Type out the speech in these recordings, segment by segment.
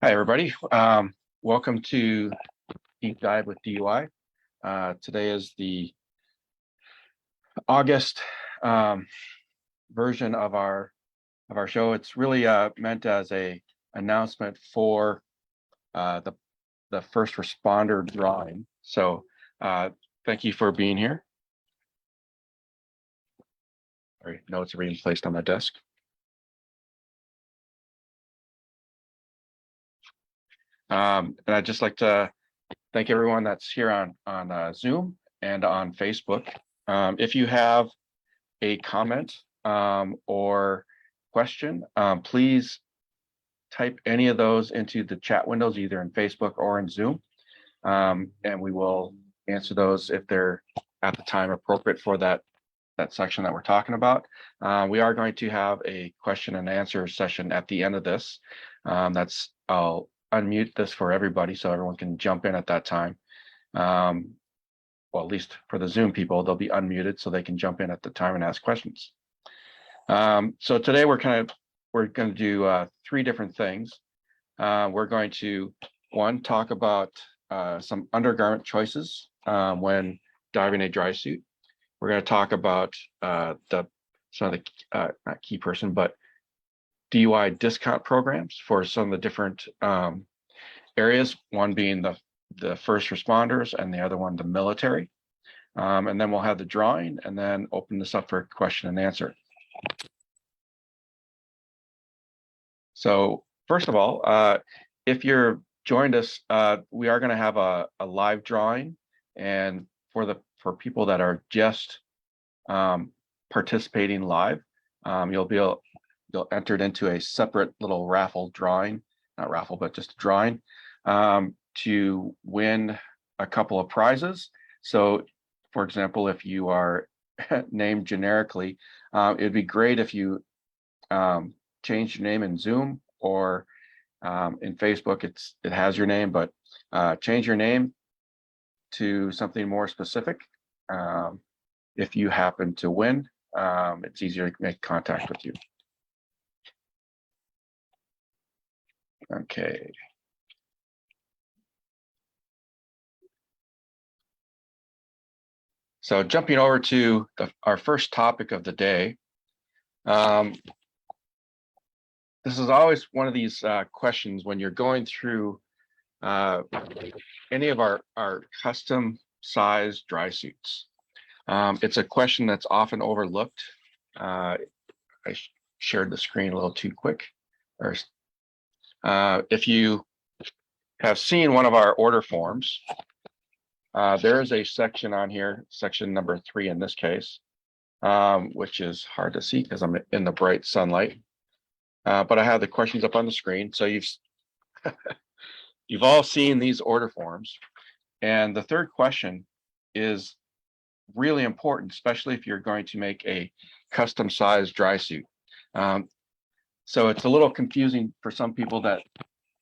Hi, everybody. Welcome to Deep Dive with DUI. Today is the August version of our show. It's really meant as a announcement for the first responder drawing. So thank you for being here. All right, notes are being placed on my desk. And I'd just like to thank everyone that's here on Zoom and on Facebook. If you have a comment or question, please type any of those into the chat windows, either in Facebook or in Zoom, and we will answer those if they're at the time appropriate for that section that we're talking about. We are going to have a question and answer session at the end of this. I'll unmute this for everybody so everyone can jump in at that time. Well, at least for the Zoom people, they'll be unmuted so they can jump in at the time and ask questions. So today we're going to do three different things. We're going to, one, talk about some undergarment choices when diving a dry suit. We're going to talk about some of the not key person, but DUI discount programs for some of the different areas, one being the first responders and the other one the military. And then we'll have the drawing and then open this up for question and answer. So first of all, if you're joined us, we are going to have a live drawing, and for people that are just participating live, you'll entered into a separate little raffle drawing, not raffle, but just a drawing to win a couple of prizes. So, for example, if you are named generically, it'd be great if you change your name in Zoom or in Facebook. It has your name, but change your name to something more specific. If you happen to win, it's easier to make contact with you. Okay. So jumping over to our first topic of the day. This is always one of these questions when you're going through any of our custom sized dry suits. It's a question that's often overlooked. I shared the screen a little too quick. If you have seen one of our order forms, there is a section on here, section number 3 in this case, which is hard to see because I'm in the bright sunlight. But I have the questions up on the screen. So you've all seen these order forms. And the third question is really important, especially if you're going to make a custom sized dry suit. So it's a little confusing for some people that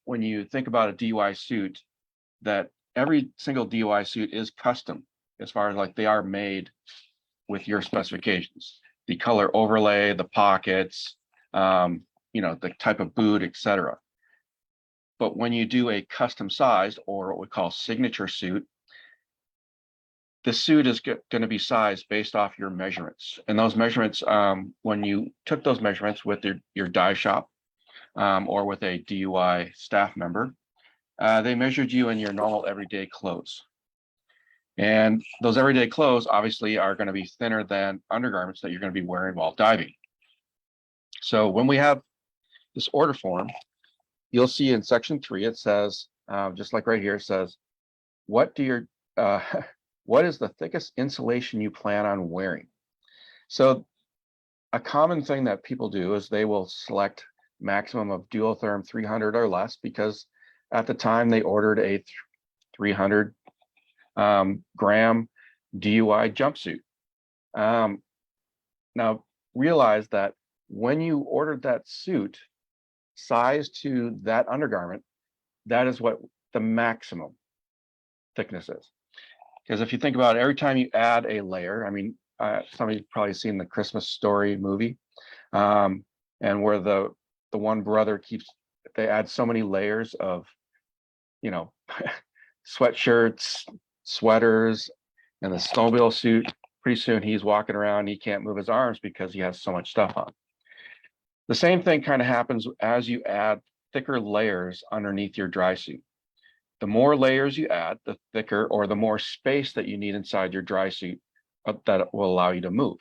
when you think about a DUI suit, that every single DUI suit is custom as far as like they are made with your specifications, the color overlay, the pockets, the type of boot, etc. But when you do a custom sized or what we call signature suit, the suit is going to be sized based off your measurements. And those measurements, when you took those measurements with your dive shop or with a DUI staff member, they measured you in your normal everyday clothes. And those everyday clothes obviously are going to be thinner than undergarments that you're going to be wearing while diving. So when we have this order form, you'll see in section 3, it says, just like right here, it says, what is the thickest insulation you plan on wearing? So a common thing that people do is they will select maximum of Duotherm 300 or less because at the time they ordered a 300 gram DUI jumpsuit. Now realize that when you ordered that suit sized to that undergarment, that is what the maximum thickness is. Because if you think about it, every time you add a layer, I mean, some of you've probably seen the Christmas Story movie, and where the one brother keeps they add so many layers of, sweatshirts, sweaters, and the snowmobile suit. Pretty soon he's walking around, he can't move his arms because he has so much stuff on. The same thing kind of happens as you add thicker layers underneath your dry suit. The more layers you add, the thicker or the more space that you need inside your dry suit that will allow you to move.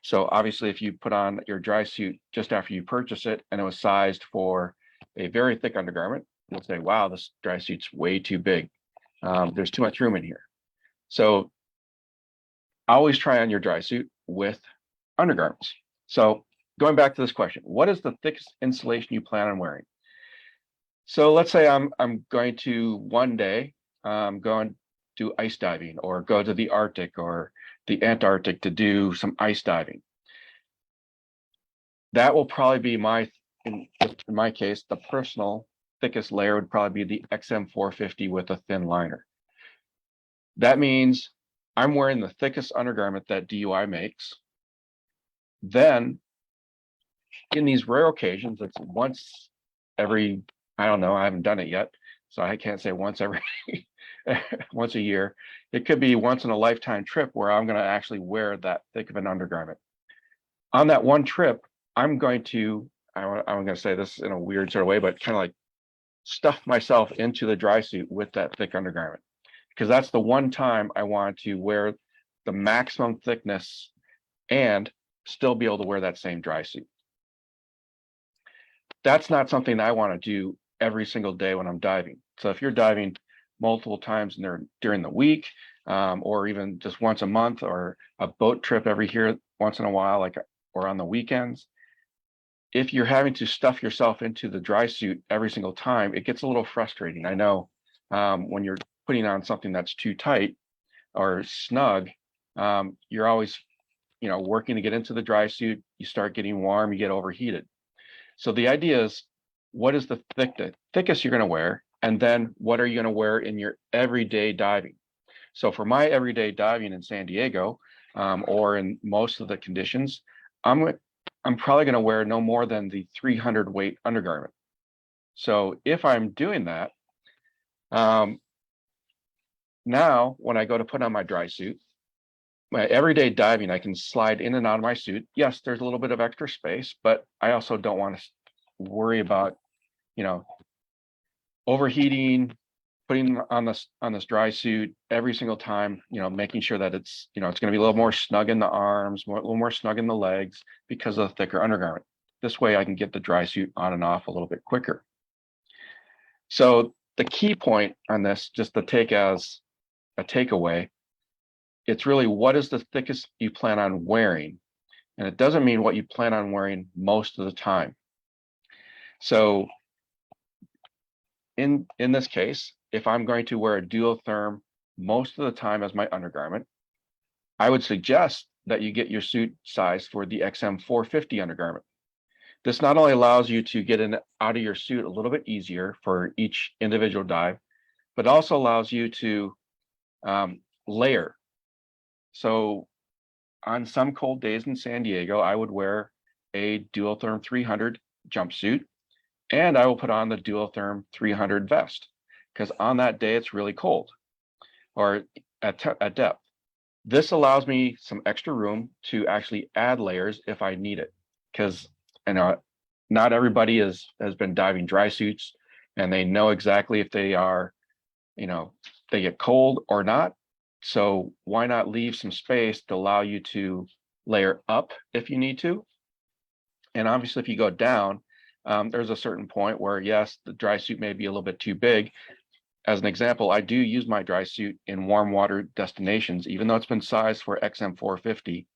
So obviously, if you put on your dry suit just after you purchase it and it was sized for a very thick undergarment, you'll say, wow, this dry suit's way too big. There's too much room in here. So always try on your dry suit with undergarments. So going back to this question, what is the thickest insulation you plan on wearing? So let's say I'm going to one day go and do ice diving, or go to the Arctic or the Antarctic to do some ice diving. That will probably be in my case, the personal thickest layer would probably be the XM450 with a thin liner. That means I'm wearing the thickest undergarment that DUI makes. Then in these rare occasions, it's once every, I don't know, I haven't done it yet, so I can't say once every once a year. It could be once in a lifetime trip where I'm going to actually wear that thick of an undergarment. On that one trip, I'm going to say this in a weird sort of way, but kind of like stuff myself into the dry suit with that thick undergarment, because that's the one time I want to wear the maximum thickness and still be able to wear that same dry suit. That's not something I want to do every single day when I'm diving. So if you're diving multiple times during the week, or even just once a month, or a boat trip every year once in a while, or on the weekends, if you're having to stuff yourself into the dry suit every single time, it gets a little frustrating. I know when you're putting on something that's too tight or snug, you're always, working to get into the dry suit. You start getting warm, you get overheated. So the idea is, what is the thickest you're going to wear? And then what are you going to wear in your everyday diving? So for my everyday diving in San Diego, or in most of the conditions, I'm probably going to wear no more than the 300 weight undergarment. So if I'm doing that, now when I go to put on my dry suit, my everyday diving, I can slide in and out of my suit. Yes, there's a little bit of extra space, but I also don't want to worry about, overheating, putting on this dry suit every single time, making sure that it's, it's going to be a little more snug in the arms, a little more snug in the legs because of the thicker undergarment. This way I can get the dry suit on and off a little bit quicker. So the key point on this, just to take as a takeaway, it's really, what is the thickest you plan on wearing? And it doesn't mean what you plan on wearing most of the time. So in this case, if I'm going to wear a duotherm most of the time as my undergarment, I would suggest that you get your suit sized for the XM450 undergarment. This not only allows you to get in out of your suit a little bit easier for each individual dive, but also allows you to layer. So on some cold days in San Diego, I would wear a Duotherm 300 jumpsuit, and I will put on the Duotherm 300 vest, because on that day it's really cold, or at depth. This allows me some extra room to actually add layers if I need it, because not everybody has been diving dry suits and they know exactly if they are, they get cold or not. So why not leave some space to allow you to layer up if you need to? And obviously, if you go down, there's a certain point where, yes, the dry suit may be a little bit too big. As an example, I do use my dry suit in warm water destinations, even though it's been sized for XM450.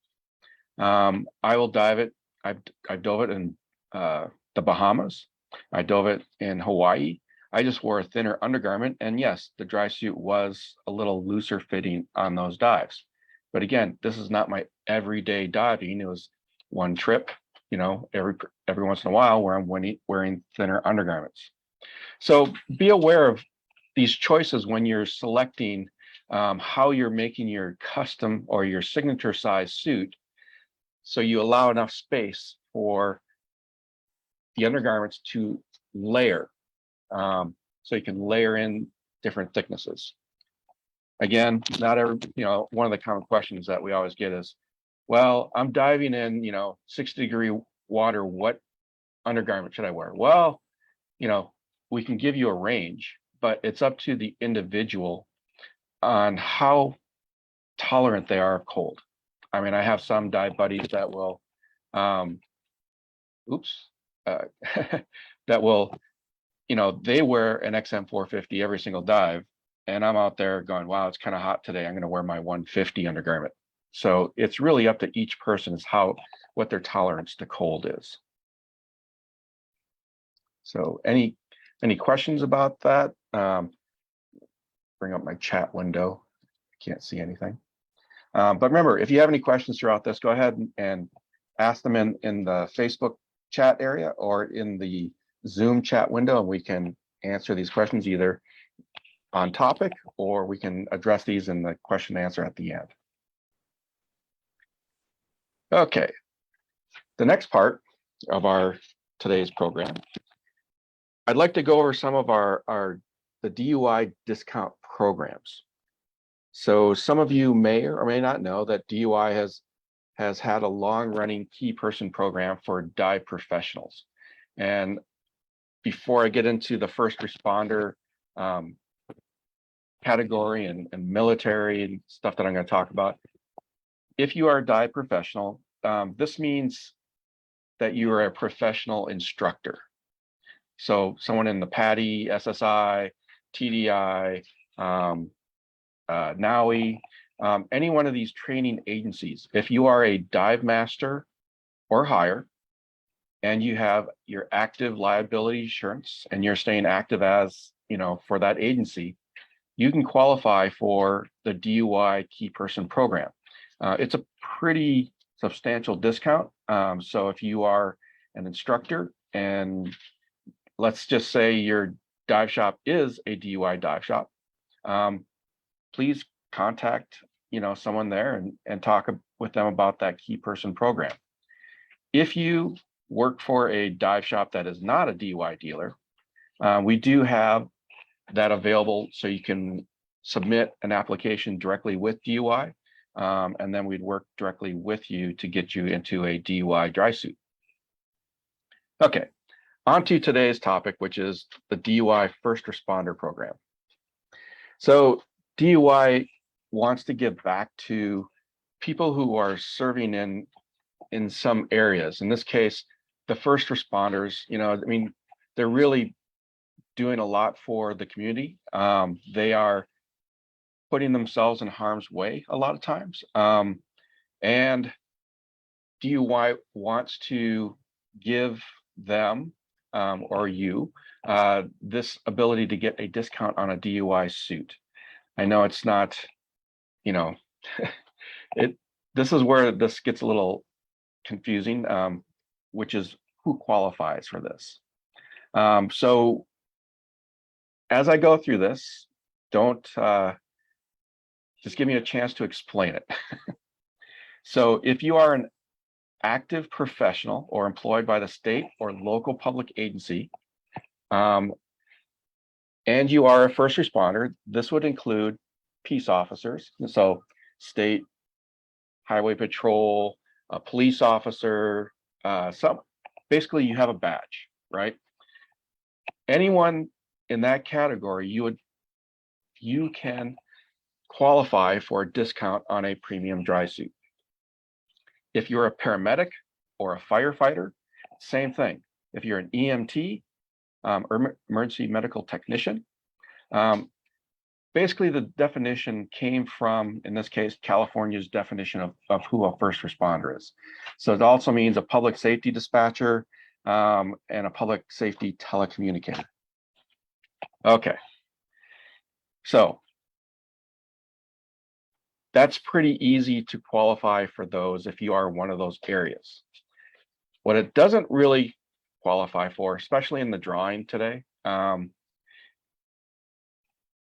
I will dive it. I've dove it in the Bahamas. I dove it in Hawaii. I just wore a thinner undergarment, and yes, the dry suit was a little looser fitting on those dives. But again, this is not my everyday diving. It was one trip, every once in a while where I'm wearing thinner undergarments. So be aware of these choices when you're selecting how you're making your custom or your signature size suit, so you allow enough space for the undergarments to layer. So you can layer in different thicknesses. Again, not every, one of the common questions that we always get is, well, I'm diving in, 60-degree water. What undergarment should I wear? Well, we can give you a range, but it's up to the individual on how tolerant they are of cold. I mean, I have some dive buddies that will, that will, they wear an XM450 every single dive, and I'm out there going, wow, it's kind of hot today. I'm going to wear my 150 undergarment. So it's really up to each person is what their tolerance to cold is. So any questions about that? Bring up my chat window. I can't see anything. But remember, if you have any questions throughout this, go ahead and ask them in the Facebook chat area or in the Zoom chat window, and we can answer these questions either on topic or we can address these in the question and answer at the end. Okay, the next part of today's program, I'd like to go over some of the DUI discount programs. So some of you may or may not know that DUI has had a long-running key person program for dive professionals. And before I get into the first responder category and military and stuff that I'm going to talk about, if you are a dive professional, this means that you are a professional instructor. So someone in the PADI, SSI, TDI, NAUI, any one of these training agencies, if you are a dive master or higher, and you have your active liability insurance and you're staying active as, for that agency, you can qualify for the DUI key person program. It's a pretty substantial discount. So if you are an instructor and let's just say your dive shop is a DUI dive shop, please contact someone there and talk with them about that key person program. If you work for a dive shop that is not a DUI dealer, we do have that available, so you can submit an application directly with DUI, and then we'd work directly with you to get you into a DUI dry suit. Okay, on to today's topic, which is the DUI first responder program. So DUI wants to give back to people who are serving in some areas. In this case, the first responders, they're really doing a lot for the community. They are putting themselves in harm's way a lot of times. And DUI wants to give them or you this ability to get a discount on a DUI suit. I know it's not, this is where this gets a little confusing, which is who qualifies for this. So as I go through this, don't just give me a chance to explain it. So if you are an active professional or employed by the state or local public agency, and you are a first responder, this would include peace officers, so state highway patrol, a police officer, basically you have a badge, right? Anyone in that category, you can qualify for a discount on a premium dry suit. If you're a paramedic or a firefighter, same thing. If you're an EMT, emergency medical technician, basically the definition came from, in this case, California's definition of who a first responder is. So it also means a public safety dispatcher and a public safety telecommunicator. Okay, so that's pretty easy to qualify for those if you are one of those areas. What it doesn't really qualify for, especially in the drawing today,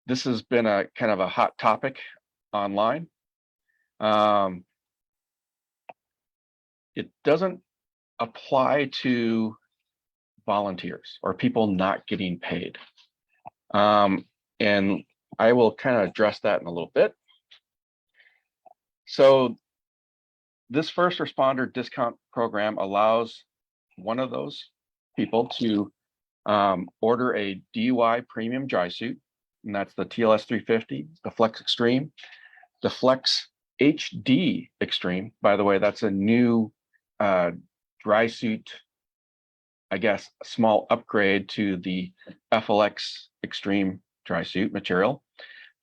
this has been a kind of a hot topic online. It doesn't apply to volunteers or people not getting paid. And I will kind of address that in a little bit. So this first responder discount program allows one of those people to order a DUI premium dry suit, and that's the TLS 350, the Flex Extreme, the Flex HD Extreme. By the way, that's a new dry suit, I guess, a small upgrade to the FLX Extreme dry suit material,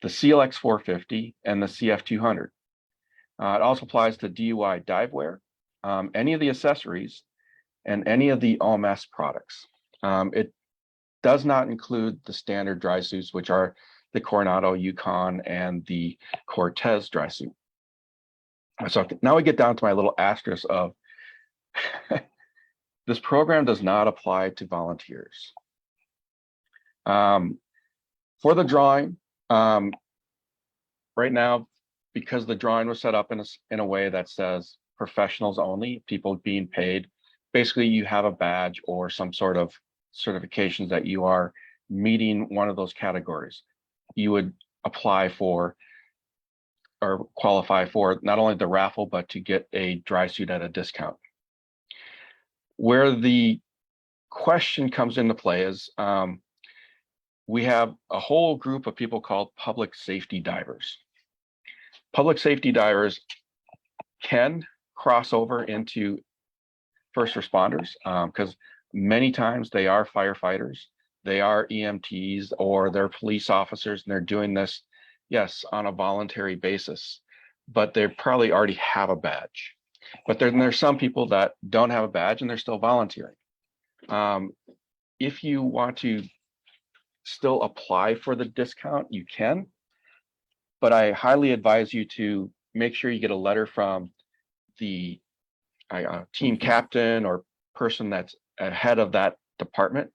the CLX 450, and the CF 200. It also applies to DUI divewear, any of the accessories, and any of the OMS products. It does not include the standard dry suits, which are the Coronado, Yukon, and the Cortez dry suit. So now we get down to my little asterisk of this program does not apply to volunteers. For the drawing, right now, because the drawing was set up in a way that says professionals only, people being paid, basically you have a badge or some sort of certifications that you are meeting one of those categories. You would apply for or qualify for not only the raffle, but to get a dry suit at a discount. Where the question comes into play is we have a whole group of people called public safety divers. Public safety divers can cross over into first responders because many times they are firefighters, they are EMTs, or they're police officers, and they're doing this, yes, on a voluntary basis, but they probably already have a badge. But then there's some people that don't have a badge and they're still volunteering. If you want to still apply for the discount, you can, but I highly advise you to make sure you get a letter from the team captain or person that's ahead of that department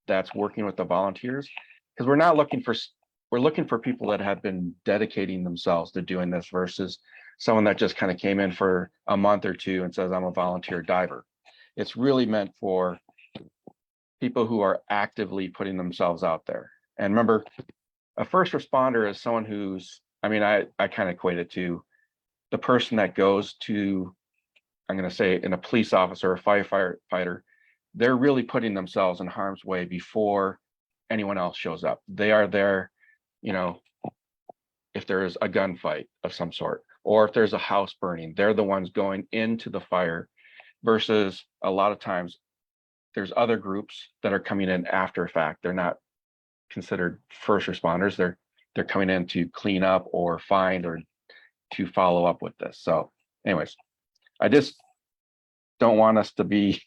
that's working with the volunteers, because we're looking for people that have been dedicating themselves to doing this versus someone that just kind of came in for a month or two and says, I'm a volunteer diver. It's really meant for people who are actively putting themselves out there. And remember, a first responder is someone who's, I mean, I kind of equate it to the person that goes to, I'm going to say, in a police officer or firefighter, they're really putting themselves in harm's way before anyone else shows up. They are there, you know, if there is a gunfight of some sort, or if there's a house burning, they're the ones going into the fire, versus a lot of times there's other groups that are coming in after fact. They're not considered first responders. They're coming in to clean up or find or to follow up with this. So anyways, I just don't want us to be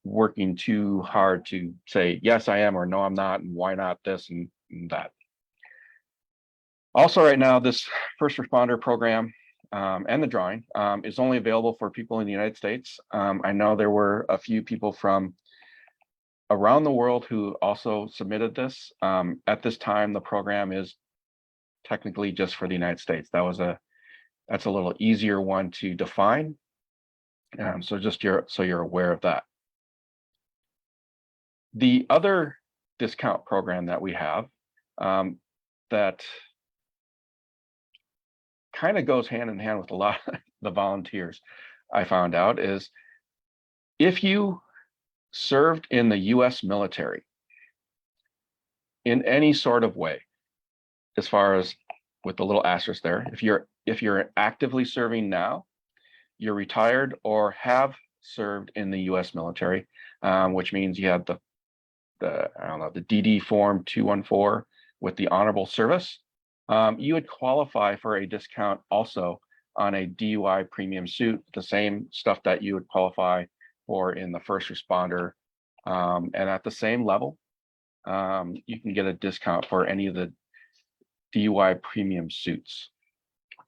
working too hard to say, yes, I am, or no, I'm not, and why not this and that. Also, right now, this first responder program and the drawing is only available for people in the United States. I know there were a few people from around the world who also submitted this. At this time, the program is technically just for the United States. That's a little easier one to define. So you're aware of that. The other discount program that we have that kind of goes hand in hand with a lot of the volunteers, I found out, is if you served in the US military in any sort of way, as far as with the little asterisk there, if you're actively serving now, you're retired or have served in the US military, which means you have the DD form 214 with the honorable service, you would qualify for a discount also on a DUI premium suit, the same stuff that you would qualify for in the first responder. And at the same level, you can get a discount for any of the DUI premium suits.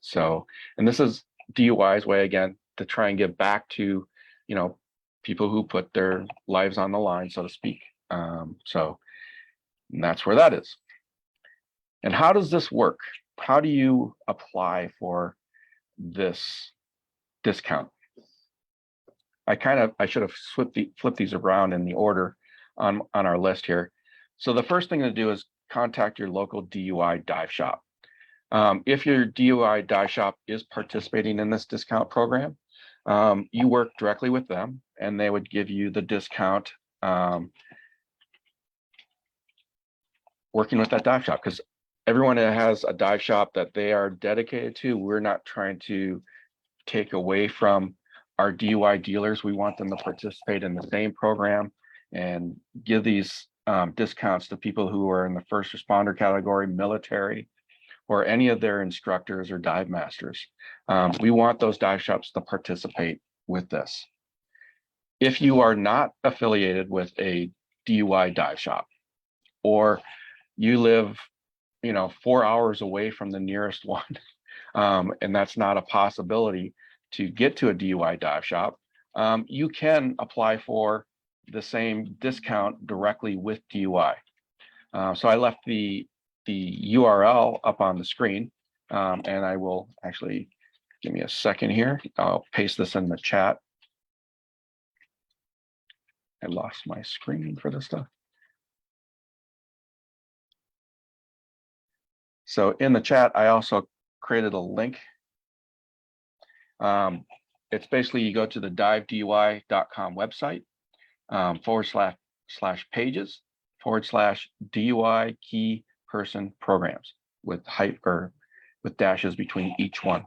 So, and this is DUI's way, again, to try and give back to, you know, people who put their lives on the line, so to speak. So that's where that is. And how does this work? How do you apply for this discount? I should have flipped these around in the order on our list here. So the first thing to do is contact your local DUI dive shop. If your DUI dive shop is participating in this discount program, you work directly with them and they would give you the discount working with that dive shop, because everyone that has a dive shop that they are dedicated to, we're not trying to take away from our DUI dealers. We want them to participate in the same program and give these discounts to people who are in the first responder category, military, or any of their instructors or dive masters. We want those dive shops to participate with this. If you are not affiliated with a DUI dive shop, or you live, 4 hours away from the nearest one, and that's not a possibility to get to a DUI dive shop, you can apply for the same discount directly with DUI. So I left the URL up on the screen, and I will actually, give me a second here. I'll paste this in the chat. I lost my screen for this stuff. So in the chat, I also created a link. It's basically, you go to the DiveDUI.com website, /pages/DUI key person programs with with dashes between each one.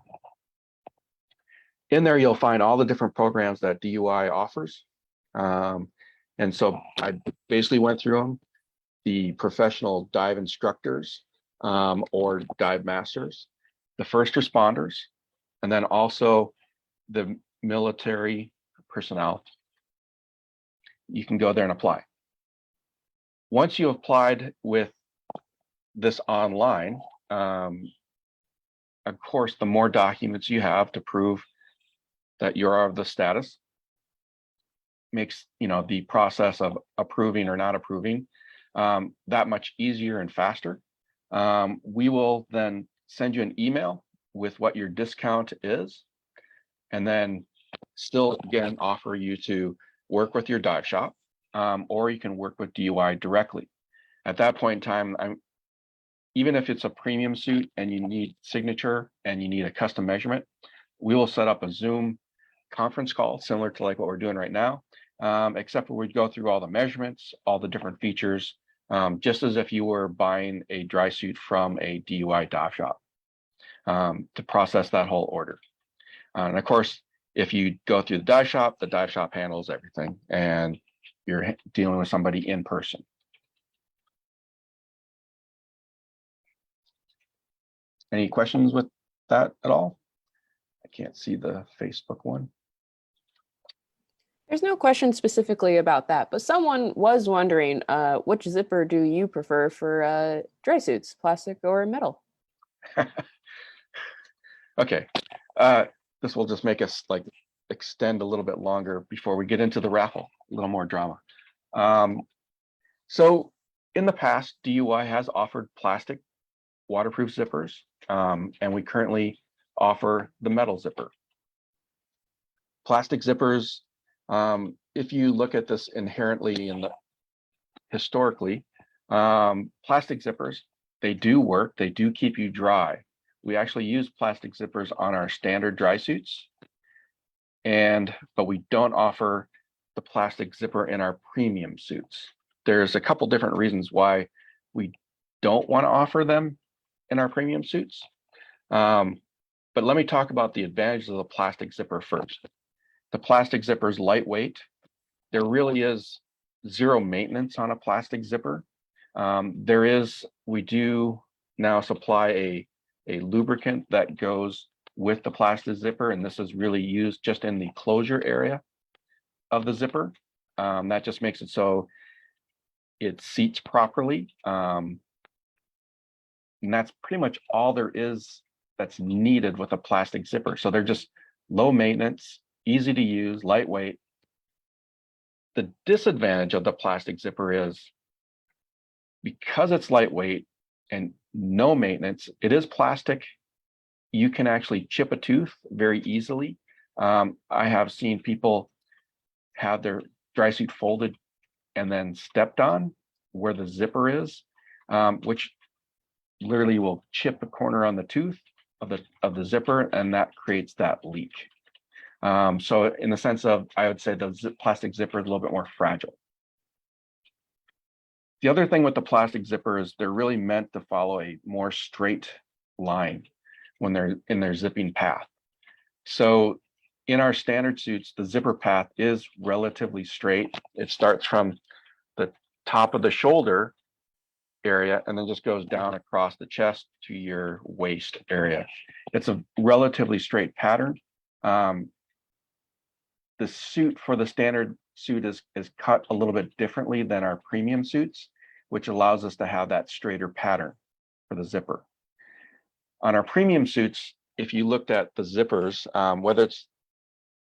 In there, you'll find all the different programs that DUI offers. And so I basically went through them: the professional dive instructors, or dive masters, the first responders, and then also the military personnel. You can go there and apply. Once you applied with this online, of course, the more documents you have to prove that you're of the status makes the process of approving or not approving that much easier and faster. We will then send you an email with what your discount is, and then still again offer you to work with your dive shop, or you can work with DUI directly. At that point in time, even if it's a premium suit and you need signature and you need a custom measurement, we will set up a Zoom conference call similar to like what we're doing right now, except for we'd go through all the measurements, all the different features, just as if you were buying a dry suit from a DUI dive shop, to process that whole order. And of course, if you go through the dive shop handles everything, and you're dealing with somebody in person. Any questions with that at all? I can't see the Facebook one. There's no question specifically about that, but someone was wondering, which zipper do you prefer for dry suits, plastic or metal? Okay, this will just make us extend a little bit longer before we get into the raffle, a little more drama. So in the past, DUI has offered plastic waterproof zippers, and we currently offer the metal zipper. Plastic zippers, if you look at this inherently historically, plastic zippers, they do work, they do keep you dry. We actually use plastic zippers on our standard dry suits, but we don't offer the plastic zipper in our premium suits. There's a couple different reasons why we don't want to offer them in our premium suits. But let me talk about the advantages of the plastic zipper first. The plastic zipper is lightweight. There really is zero maintenance on a plastic zipper. We do now supply a lubricant that goes with the plastic zipper, and this is really used just in the closure area of the zipper. That just makes it so it seats properly. And that's pretty much all there is that's needed with a plastic zipper. So they're just low maintenance, easy to use, lightweight. The disadvantage of the plastic zipper is because it's lightweight and no maintenance, it is plastic. You can actually chip a tooth very easily. I have seen people have their dry suit folded and then stepped on where the zipper is, which literally will chip a corner on the tooth of the zipper, and that creates that leak. So in the sense of, I would say the plastic zipper is a little bit more fragile. The other thing with the plastic zipper is they're really meant to follow a more straight line when they're in their zipping path. So in our standard suits, the zipper path is relatively straight. It starts from the top of the shoulder area and then just goes down across the chest to your waist area. It's a relatively straight pattern. The suit for the standard suit is cut a little bit differently than our premium suits, which allows us to have that straighter pattern for the zipper. On our premium suits, if you looked at the zippers, whether it's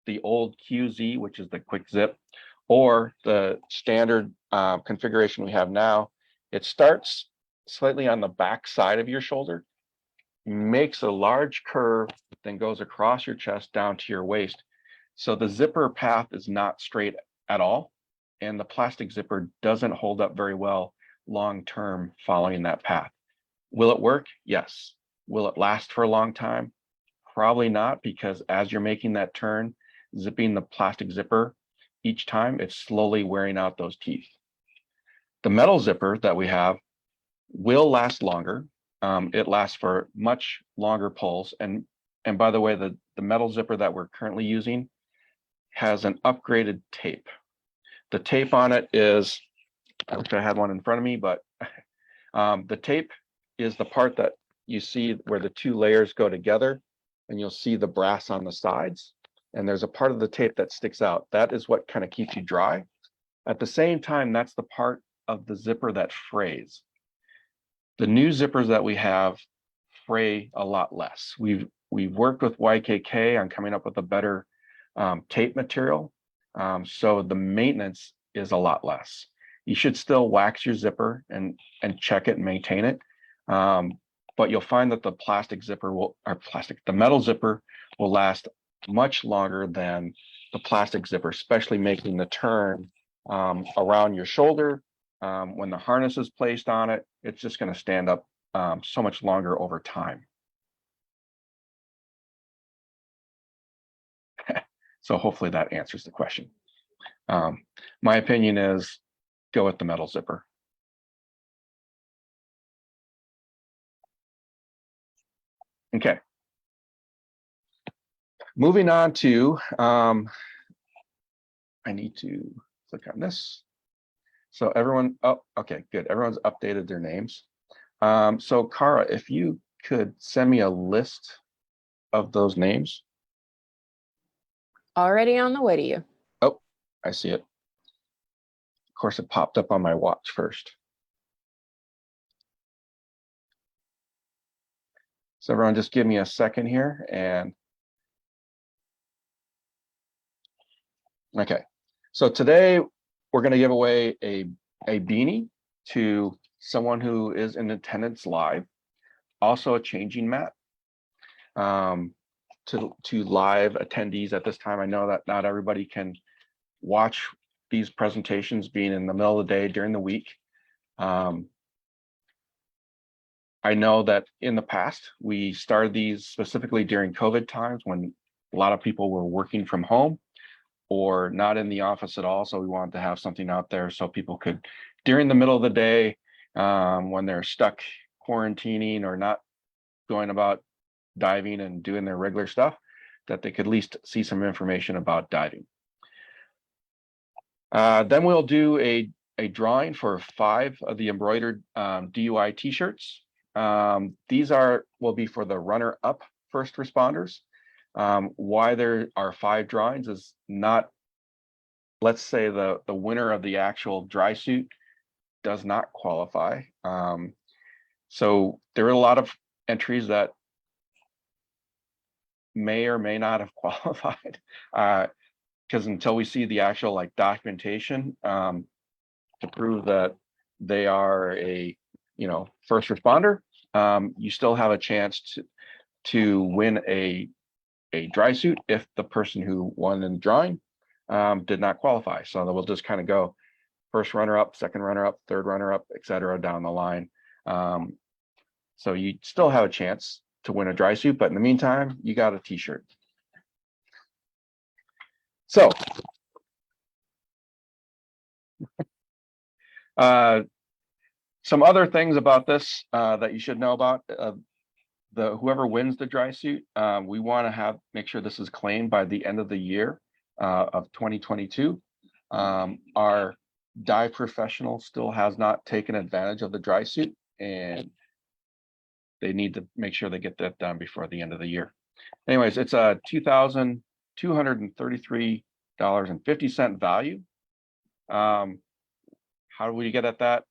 the old QZ, which is the quick zip, or the standard configuration we have now, it starts slightly on the back side of your shoulder, makes a large curve, then goes across your chest down to your waist. So the zipper path is not straight at all, and the plastic zipper doesn't hold up very well long-term following that path. Will it work? Yes. Will it last for a long time? Probably not, because as you're making that turn, zipping the plastic zipper each time, it's slowly wearing out those teeth. The metal zipper that we have will last longer. It lasts for much longer pulls. And by the way, the metal zipper that we're currently using has an upgraded tape. The tape on it is, I wish I had one in front of me, but the tape is the part that you see where the two layers go together, and you'll see the brass on the sides. And there's a part of the tape that sticks out. That is what kind of keeps you dry. At the same time, that's the part of the zipper that frays. The new zippers that we have fray a lot less. We've worked with YKK on coming up with a better tape material. So the maintenance is a lot less. You should still wax your zipper and check it and maintain it. But you'll find that the the metal zipper will last much longer than the plastic zipper, especially making the turn around your shoulder. When the harness is placed on it, it's just going to stand up so much longer over time. So hopefully that answers the question. My opinion is go with the metal zipper. Okay. Moving on to, I need to click on this. So everyone, oh, okay, good. Everyone's updated their names. So Cara, if you could send me a list of those names. Already on the way to you. Oh, I see it. Of course, it popped up on my watch first. So everyone just give me a second here and okay. So today we're going to give away a beanie to someone who is in attendance live, also a changing mat to live attendees at this time. I know that not everybody can watch these presentations being in the middle of the day during the week. I know that in the past, we started these specifically during COVID times when a lot of people were working from home or not in the office at all. So we wanted to have something out there so people could, during the middle of the day, when they're stuck quarantining or not going about diving and doing their regular stuff, that they could at least see some information about diving. Then we'll do a drawing for 5 of the embroidered DUI t-shirts. These will be for the runner-up first responders. Why there are 5 drawings is not, let's say the winner of the actual dry suit does not qualify. So there are a lot of entries that may or may not have qualified because until we see the actual documentation to prove that they are a first responder, you still have a chance to win a dry suit if the person who won in the drawing did not qualify. So we'll just kind of go first runner-up, second runner-up, third runner-up, etc. down the line. So you still have a chance to win a dry suit, but in the meantime, you got a t-shirt. So some other things about this that you should know about. Whoever wins the dry suit, we want to make sure this is claimed by the end of the year of 2022. Our dive professional still has not taken advantage of the dry suit, and they need to make sure they get that done before the end of the year. Anyways, it's a $2,233.50 value. How do we get at that?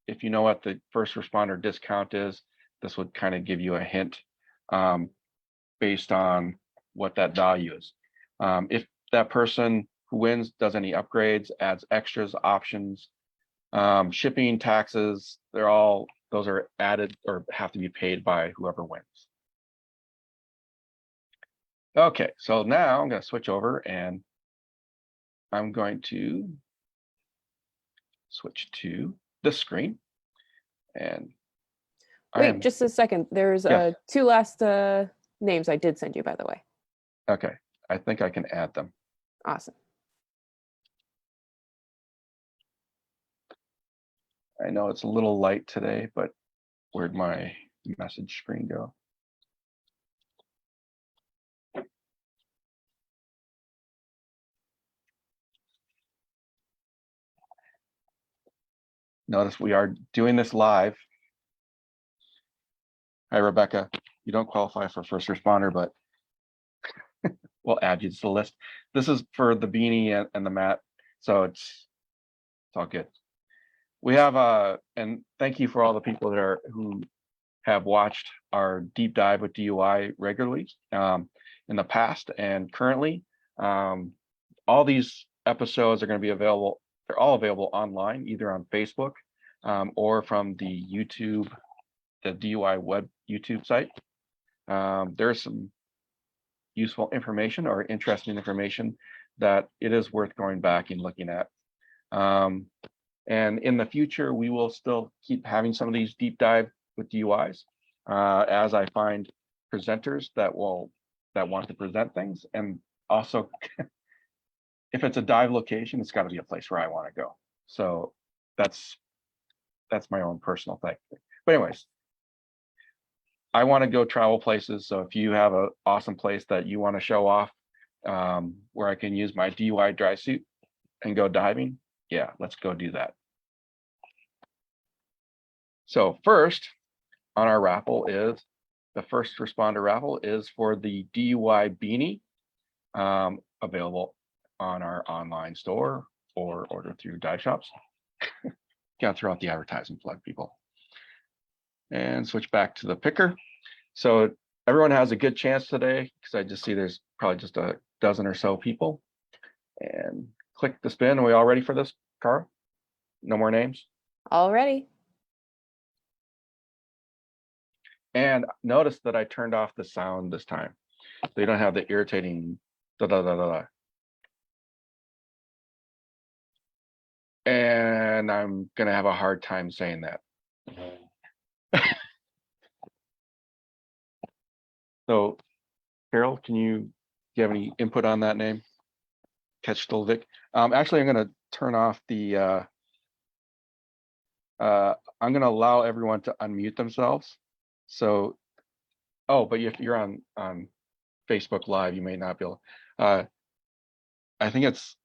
If you know what the first responder discount is, this would kind of give you a hint based on what that value is. If that person who wins does any upgrades, adds extras, options, shipping, taxes, those are added or have to be paid by whoever wins. Okay, so now I'm going to switch over and I'm going to switch to this screen. And wait, just a second. There's Yes. 2 last names I did send you, by the way. Okay, I think I can add them. Awesome. I know it's a little light today, but where'd my message screen go? Notice we are doing this live. Hi, Rebecca. You don't qualify for first responder, but we'll add you to the list. This is for the beanie and the mat, so it's all good. We have and thank you for all the people who have watched our deep dive with DUI regularly in the past and currently. All these episodes are going to be available. They're all available online, either on Facebook or from the DUI web YouTube site. There's some useful information or interesting information that it is worth going back and looking at. And in the future, we will still keep having some of these deep dive with DUIs as I find presenters that want to present things. And also, if it's a dive location, it's got to be a place where I want to go. So that's my own personal thing. But anyways, I want to go travel places. So if you have an awesome place that you want to show off where I can use my DUI dry suit and go diving, yeah, let's go do that. So first on our raffle is the first responder raffle is for the DUI beanie available on our online store or order through dive shops. Gotta throw out the advertising plug, people. And switch back to the picker. So everyone has a good chance today because I just see there's probably just a dozen or so people. And click the spin. Are we all ready for this, Carl? No more names? All ready. And notice that I turned off the sound this time. So you don't have the irritating da da da da da. And I'm gonna have a hard time saying that. So, Carol, do you have any input on that name? Ketchdolvik. Actually, I'm gonna turn off the. I'm gonna allow everyone to unmute themselves. So, oh, but if you're on Facebook Live, you may not be able. I think it's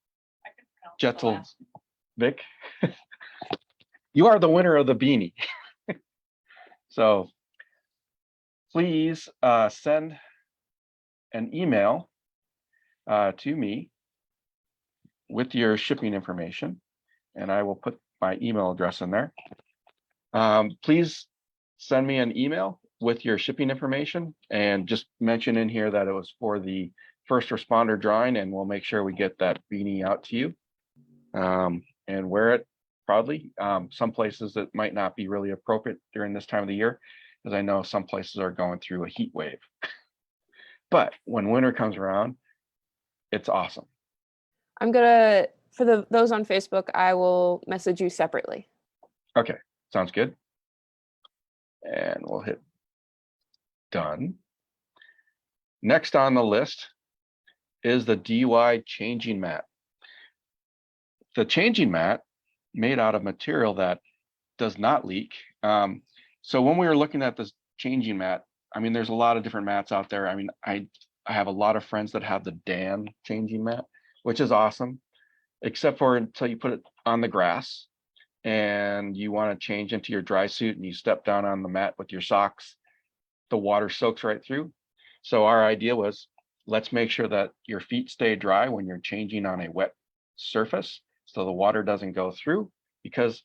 Jetzelvik. You are the winner of the beanie. So please send an email to me with your shipping information, and I will put my email address in there. Please send me an email with your shipping information and just mention in here that it was for the first responder drawing, and we'll make sure we get that beanie out to you and wear it proudly. Some places it might not be really appropriate during this time of the year, because I know some places are going through a heat wave. But when winter comes around, it's awesome. I'm gonna, for those on Facebook, I will message you separately. Okay, sounds good. And we'll hit done. Next on the list is the DUI changing mat. The changing mat made out of material that does not leak. So when we were looking at this changing mat, I mean, there's a lot of different mats out there. I mean, I have a lot of friends that have the Dan changing mat, which is awesome, except for until you put it on the grass and you want to change into your dry suit and you step down on the mat with your socks, the water soaks right through. So our idea was, let's make sure that your feet stay dry when you're changing on a wet surface so the water doesn't go through, because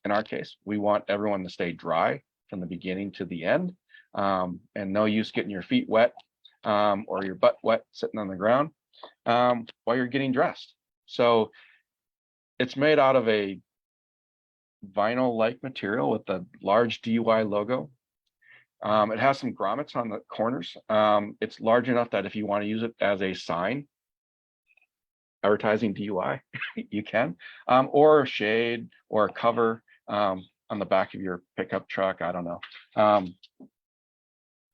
in our case, we want everyone to stay dry from the beginning to the end, and no use getting your feet wet or your butt wet sitting on the ground while you're getting dressed. So it's made out of a vinyl-like material with a large DUI logo. It has some grommets on the corners. It's large enough that if you want to use it as a sign advertising DUI, you can, or a shade or a cover on the back of your pickup truck. I don't know.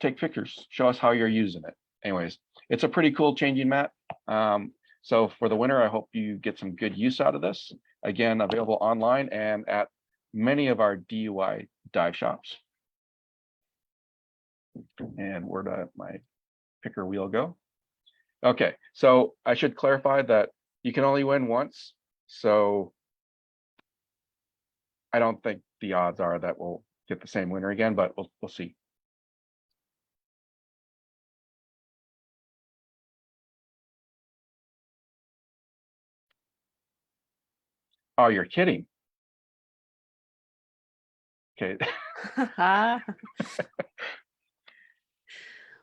Take pictures, show us how you're using it. Anyways, it's a pretty cool changing mat. So for the winter, I hope you get some good use out of this. Again, available online and at many of our DUI dive shops. And where did my picker wheel go? Okay, so I should clarify that you can only win once. So I don't think the odds are that we'll get the same winner again, but we'll see. Oh, you're kidding. Okay.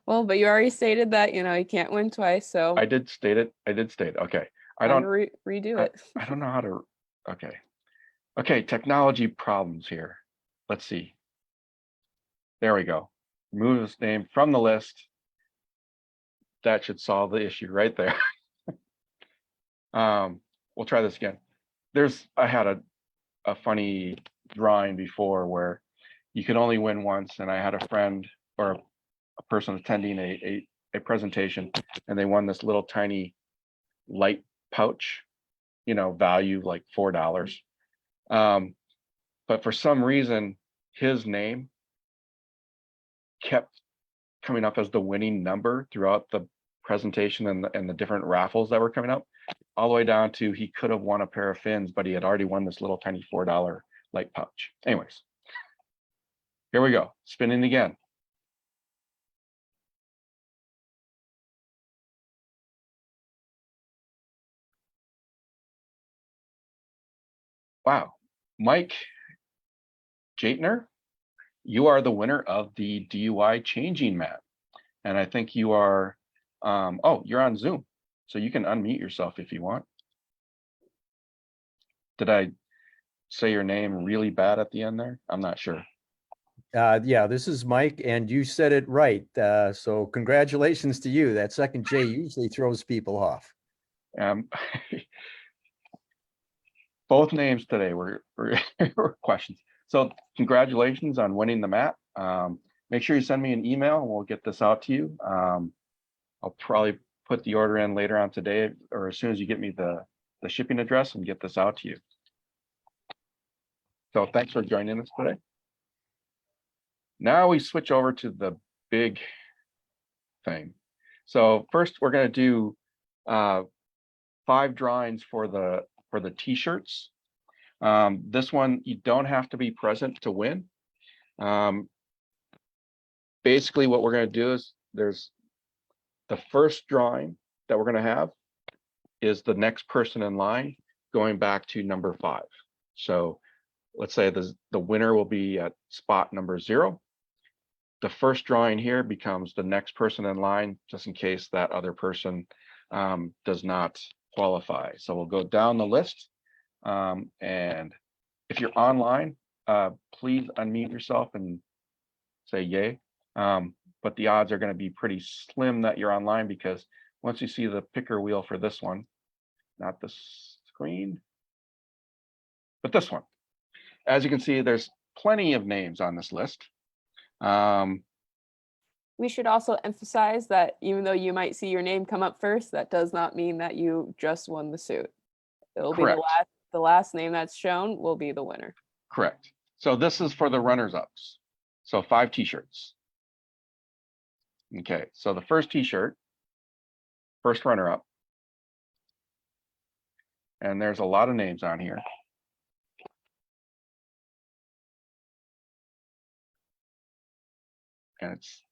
Well, but you already stated that, you can't win twice, so I did state it. I did state. Okay. I time don't to redo it. I don't know how to. Okay. Okay. Technology problems here. Let's see. There we go. Remove this name from the list. That should solve the issue right there. We'll try this again. I had a funny drawing before where you could only win once, and I had a friend or a person attending a presentation, and they won this little tiny light pouch, value like $4. But for some reason, his name kept coming up as the winning number throughout the presentation and the different raffles that were coming up, all the way down to he could have won a pair of fins, but he had already won this little tiny $4 light pouch. Anyways, here we go, spinning again. Wow, Mike Jaitner, you are the winner of the DUI changing mat. And I think you are, oh, you're on Zoom. So you can unmute yourself if you want. Did I say your name really bad at the end there? I'm not sure. Yeah, this is Mike, and you said it right. So congratulations to you. That second J usually throws people off. Both names today were questions. So congratulations on winning the mat. Make sure you send me an email and we'll get this out to you. I'll probably put the order in later on today, or as soon as you get me the shipping address, and get this out to you. So thanks for joining us today. Now we switch over to the big thing. So first we're going to do 5 drawings for the t-shirts. This one, you don't have to be present to win. Basically what we're going to do is there's the first drawing that we're going to have is the next person in line going back to number 5. So let's say the winner will be at spot number 0. The first drawing here becomes the next person in line, just in case that other person does not qualify. So we'll go down the list. And if you're online, please unmute yourself and say yay. But the odds are going to be pretty slim that you're online, because once you see the picker wheel for this one, not the screen, but this one. As you can see, there's plenty of names on this list. We should also emphasize that even though you might see your name come up first, that does not mean that you just won the suit. It'll be Correct. the last name that's shown will be the winner. Correct. So this is for the runners-ups. So 5 t-shirts. Okay, so the first t-shirt, first runner-up, and there's a lot of names on here. And it's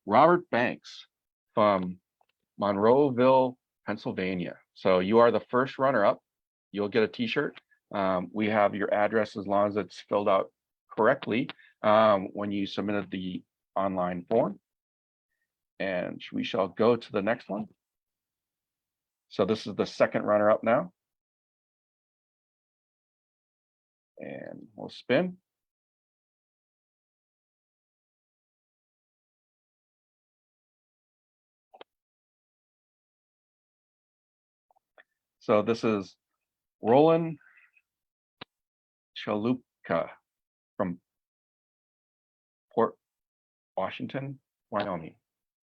Robert Banks from Monroeville, Pennsylvania. So you are the first runner-up. You'll get a t-shirt. We have your address as long as it's filled out correctly when you submitted the online form. And we shall go to the next one. So this is the second runner-up now. And we'll spin. So this is Roland Chalupka from Port Washington, Wyoming.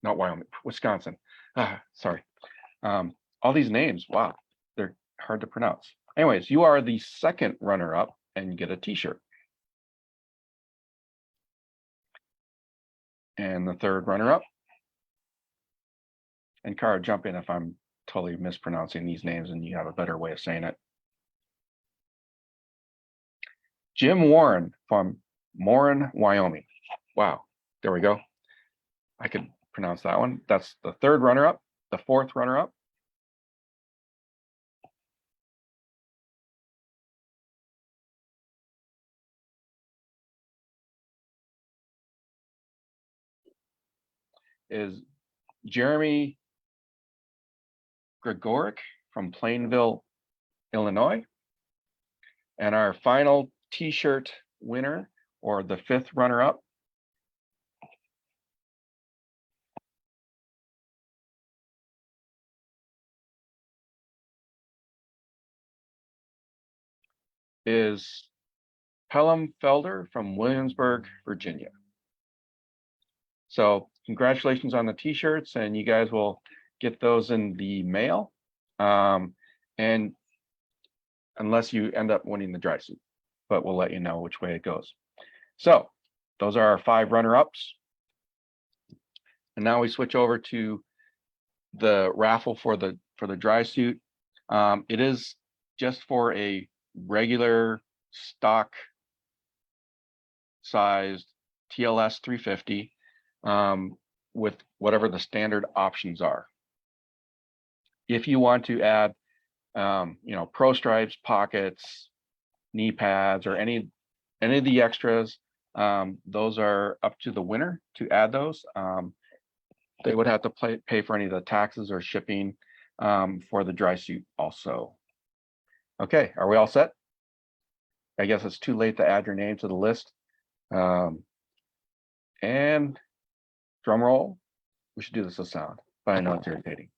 Not Wyoming, Wisconsin. Sorry. All these names, wow, they're hard to pronounce. Anyways, you are the second runner-up and you get a t-shirt. And the third runner-up. And Cara, jump in if I'm totally mispronouncing these names and you have a better way of saying it. Jim Warren from Morin, Wyoming. Wow, there we go. I could pronounce that one. That's the third runner-up. The fourth runner-up. Is Jeremy Gregoric from Plainville, Illinois. And our final t-shirt winner, or the fifth runner-up, is Pelham Felder from Williamsburg, Virginia. So congratulations on the t-shirts, and you guys will get those in the mail. And unless you end up winning the dry suit, but we'll let you know which way it goes. So those are our 5 runner-ups. And now we switch over to the raffle for the dry suit. It is just for a regular stock sized TLS 350 with whatever the standard options are. If you want to add pro stripes, pockets, knee pads, or any of the extras, those are up to the winner to add those. They would have to pay for any of the taxes or shipping for the dry suit also. Okay, are we all set? I guess it's too late to add your name to the list. And drum roll. We should do this with sound, but I know it's irritating.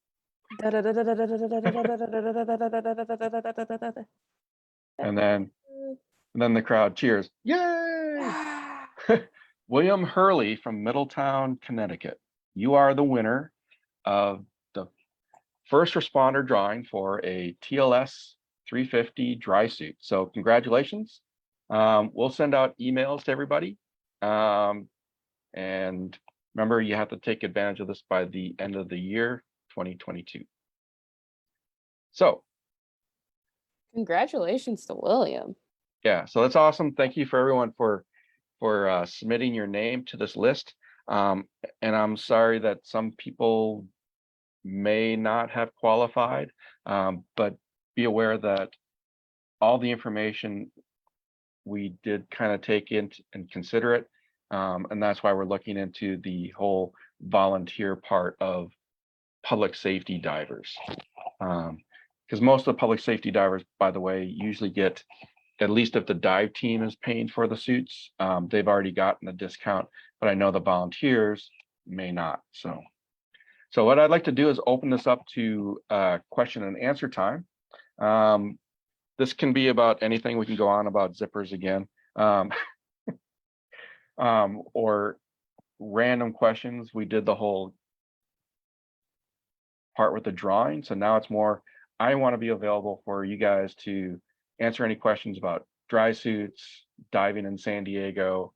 And then the crowd cheers. Yay! William Hurley from Middletown, Connecticut. You are the winner of the first responder drawing for a TLS 350 dry suit. So congratulations. We'll send out emails to everybody. And remember, you have to take advantage of this by the end of the year, 2022. So. Congratulations to William. Yeah, so that's awesome. Thank you for everyone for submitting your name to this list. And I'm sorry that some people may not have qualified, but be aware that all the information we did kind of take in and consider it. And that's why we're looking into the whole volunteer part of public safety divers. Because most of the public safety divers, by the way, usually get, at least if the dive team is paying for the suits, they've already gotten a discount, but I know the volunteers may not. So what I'd like to do is open this up to question and answer time. This can be about anything. We can go on about zippers again, or random questions. We did the whole part with the drawing. So now it's more, I want to be available for you guys to answer any questions about dry suits, diving in San Diego.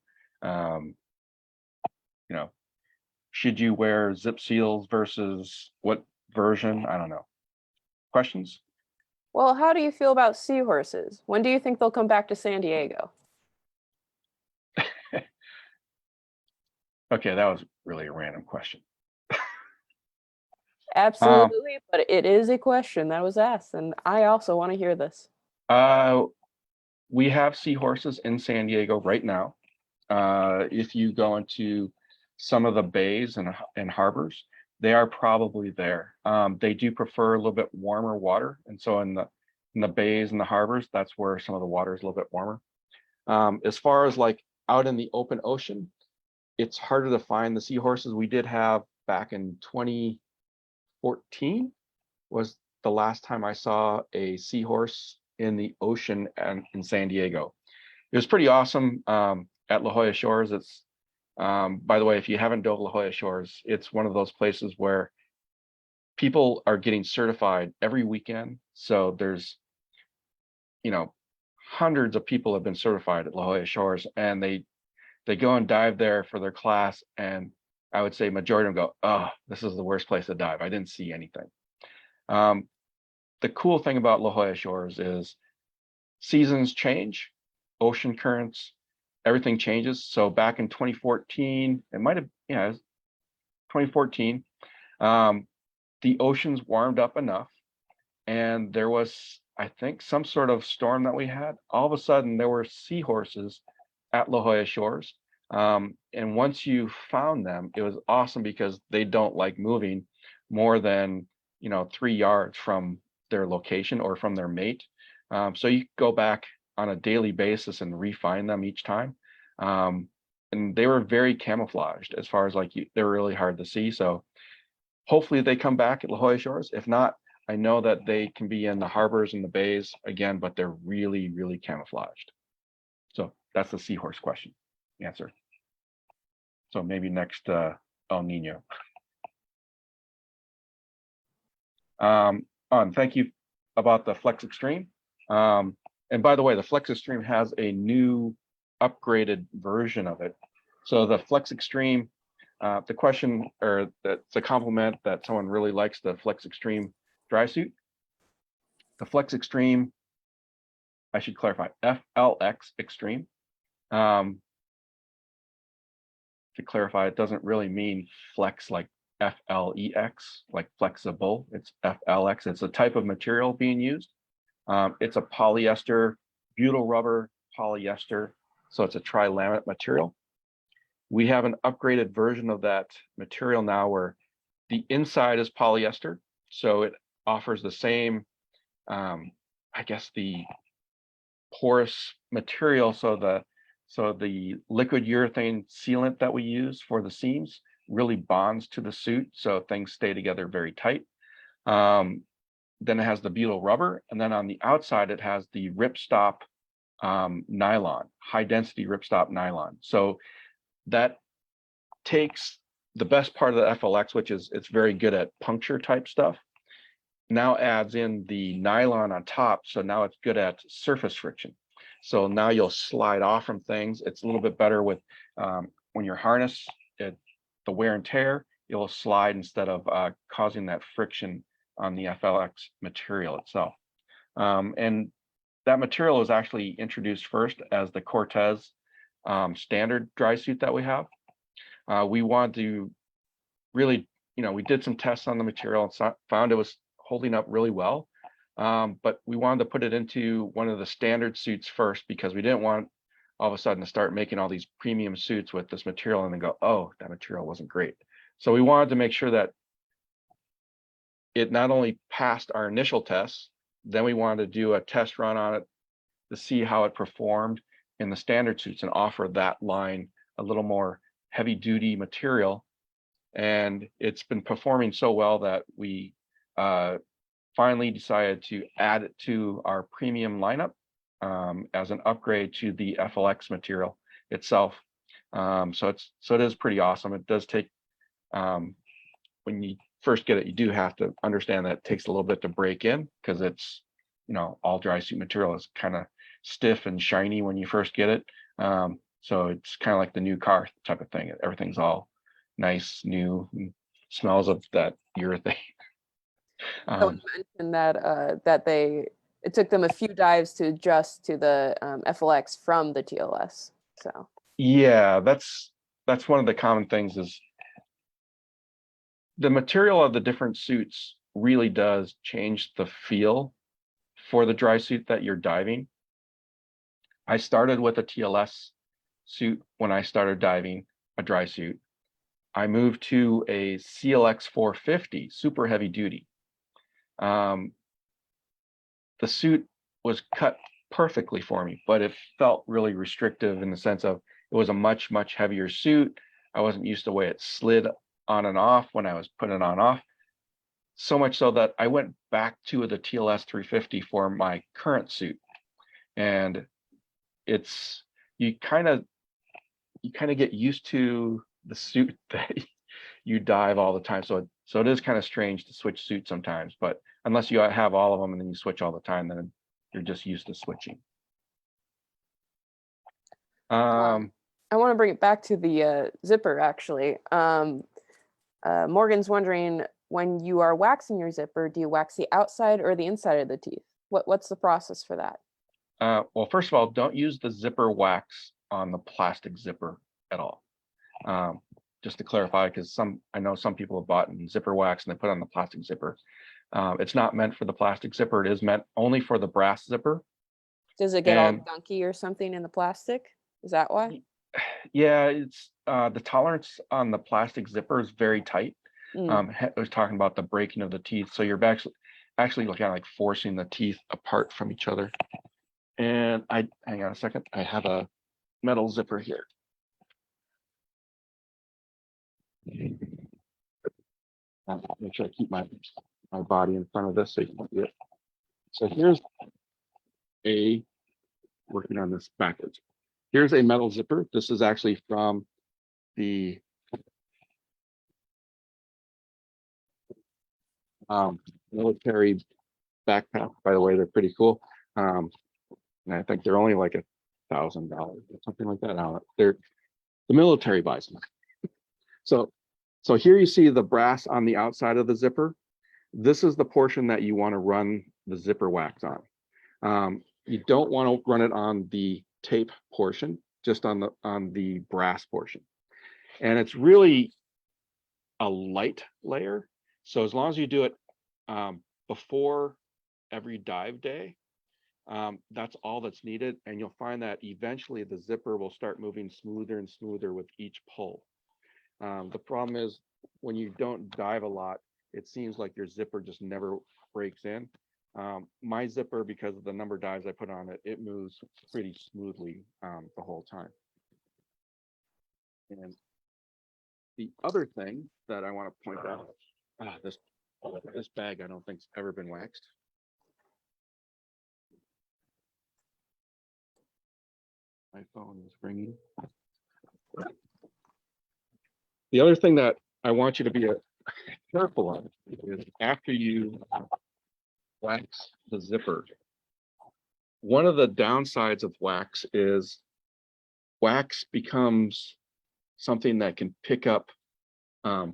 Should you wear zip seals versus what version? I don't know. Questions? Well, how do you feel about seahorses? When do you think they'll come back to San Diego? Okay, that was really a random question. Absolutely, but it is a question that was asked, and I also want to hear this. We have seahorses in San Diego right now. If you go into some of the bays and harbors, they are probably there. They do prefer a little bit warmer water, and so in the bays and the harbors, that's where some of the water is a little bit warmer. As far as like out in the open ocean, it's harder to find the seahorses. We did have back in 2014 was the last time I saw a seahorse in the ocean and in San Diego. It was pretty awesome. At La Jolla Shores, it's by the way, if you haven't dove La Jolla Shores, it's one of those places where people are getting certified every weekend. So there's, hundreds of people have been certified at La Jolla Shores, and they go and dive there for their class. And I would say majority of them go, oh, this is the worst place to dive. I didn't see anything. The cool thing about La Jolla Shores is seasons change, ocean currents, everything changes. So back in 2014, it might have, 2014, the oceans warmed up enough, and there was, I think, some sort of storm that we had. All of a sudden, there were seahorses at La Jolla Shores. And once you found them, it was awesome because they don't like moving more than 3 yards from their location or from their mate. So you go back on a daily basis and refine them each time. And they were very camouflaged as far as they're really hard to see. So hopefully they come back at La Jolla Shores. If not, I know that they can be in the harbors and the bays again, but they're really, really camouflaged. So that's the seahorse question answer. So maybe next El Nino. Thank you about the Flex Extreme. And by the way, the Flex Extreme has a new upgraded version of it. So the Flex Extreme, the question, or that's a compliment that someone really likes the Flex Extreme dry suit. The Flex Extreme, I should clarify, FLX Extreme. To clarify, it doesn't really mean flex like FLEX, like flexible. It's FLX. It's a type of material being used. It's a polyester, butyl rubber polyester. So it's a tri-laminate material. We have an upgraded version of that material now where the inside is polyester. So it offers the same, I guess, the porous material. So the liquid urethane sealant that we use for the seams really bonds to the suit, so things stay together very tight. Then it has the butyl rubber, and then on the outside it has the ripstop nylon, high density ripstop nylon. So that takes the best part of the FLX, which is it's very good at puncture type stuff, now adds in the nylon on top. So now it's good at surface friction. So now you'll slide off from things. It's a little bit better with when your harness, the wear and tear, it'll slide instead of causing that friction on the FLX material itself. And that material was actually introduced first as the Cortez standard dry suit that we have. We wanted to really, we did some tests on the material and found it was holding up really well. But we wanted to put it into one of the standard suits first because we didn't want all of a sudden to start making all these premium suits with this material and then go, oh, that material wasn't great. So we wanted to make sure that it not only passed our initial tests, then we wanted to do a test run on it to see how it performed in the standard suits and offer that line a little more heavy duty material. and it's been performing so well that we finally decided to add it to our premium lineup as an upgrade to the FLX material itself. So it is pretty awesome. It does take when you first get it, you do have to understand that it takes a little bit to break in, because it's, all dry suit material is kind of stiff and shiny when you first get it. So it's kind of like the new car type of thing. Everything's all nice, new, and smells of that urethane. So you mentioned that it took them a few dives to adjust to the FLX from the TLS. So Yeah, that's one of the common things is the material of the different suits really does change the feel for the dry suit that you're diving. I started with a TLS suit when I started diving a dry suit. I moved to a CLX 450 super heavy duty. The suit was cut perfectly for me, but it felt really restrictive in the sense of it was a much, much heavier suit. I wasn't used to the way it slid on and off when I was putting it on off. So much so that I went back to the TLS 350 for my current suit. And it's, you kind of get used to the suit that you dive all the time. So it is kind of strange to switch suits sometimes, but unless you have all of them and then you switch all the time, then you're just used to switching. I want to bring it back to the zipper, actually. Morgan's wondering, when you are waxing your zipper, do you wax the outside or the inside of the teeth? What's the process for that? Well, first of all, don't use the zipper wax on the plastic zipper at all. Just to clarify, because I know some people have bought zipper wax and they put on the plastic zipper. It's not meant for the plastic zipper. It is meant only for the brass zipper. Does it get all gunky or something in the plastic? Is that why? Yeah, it's the tolerance on the plastic zipper is very tight. I was talking about the breaking of the teeth, so you're actually kind of like forcing the teeth apart from each other. And hang on a second, I have a metal zipper here. Make sure I keep my body in front of this so you can see it. So here's working on this backwards. Here's a metal zipper. This is actually from the military backpack. By the way, they're pretty cool. And I think they're only like $1,000 or something like that. The military buys them. So here you see the brass on the outside of the zipper. This is the portion that you want to run the zipper wax on. You don't want to run it on the tape portion, just on the brass portion. And it's really a light layer. So as long as you do it before every dive day, that's all that's needed. And you'll find that eventually the zipper will start moving smoother and smoother with each pull. The problem is when you don't dive a lot, it seems like your zipper just never breaks in. My zipper, because of the number of dives I put on it, it moves pretty smoothly the whole time. And the other thing that I want to point out, this bag I don't think's ever been waxed. My phone is ringing. The other thing that I want you to be careful of is after you wax the zipper, one of the downsides of wax is wax becomes something that can pick up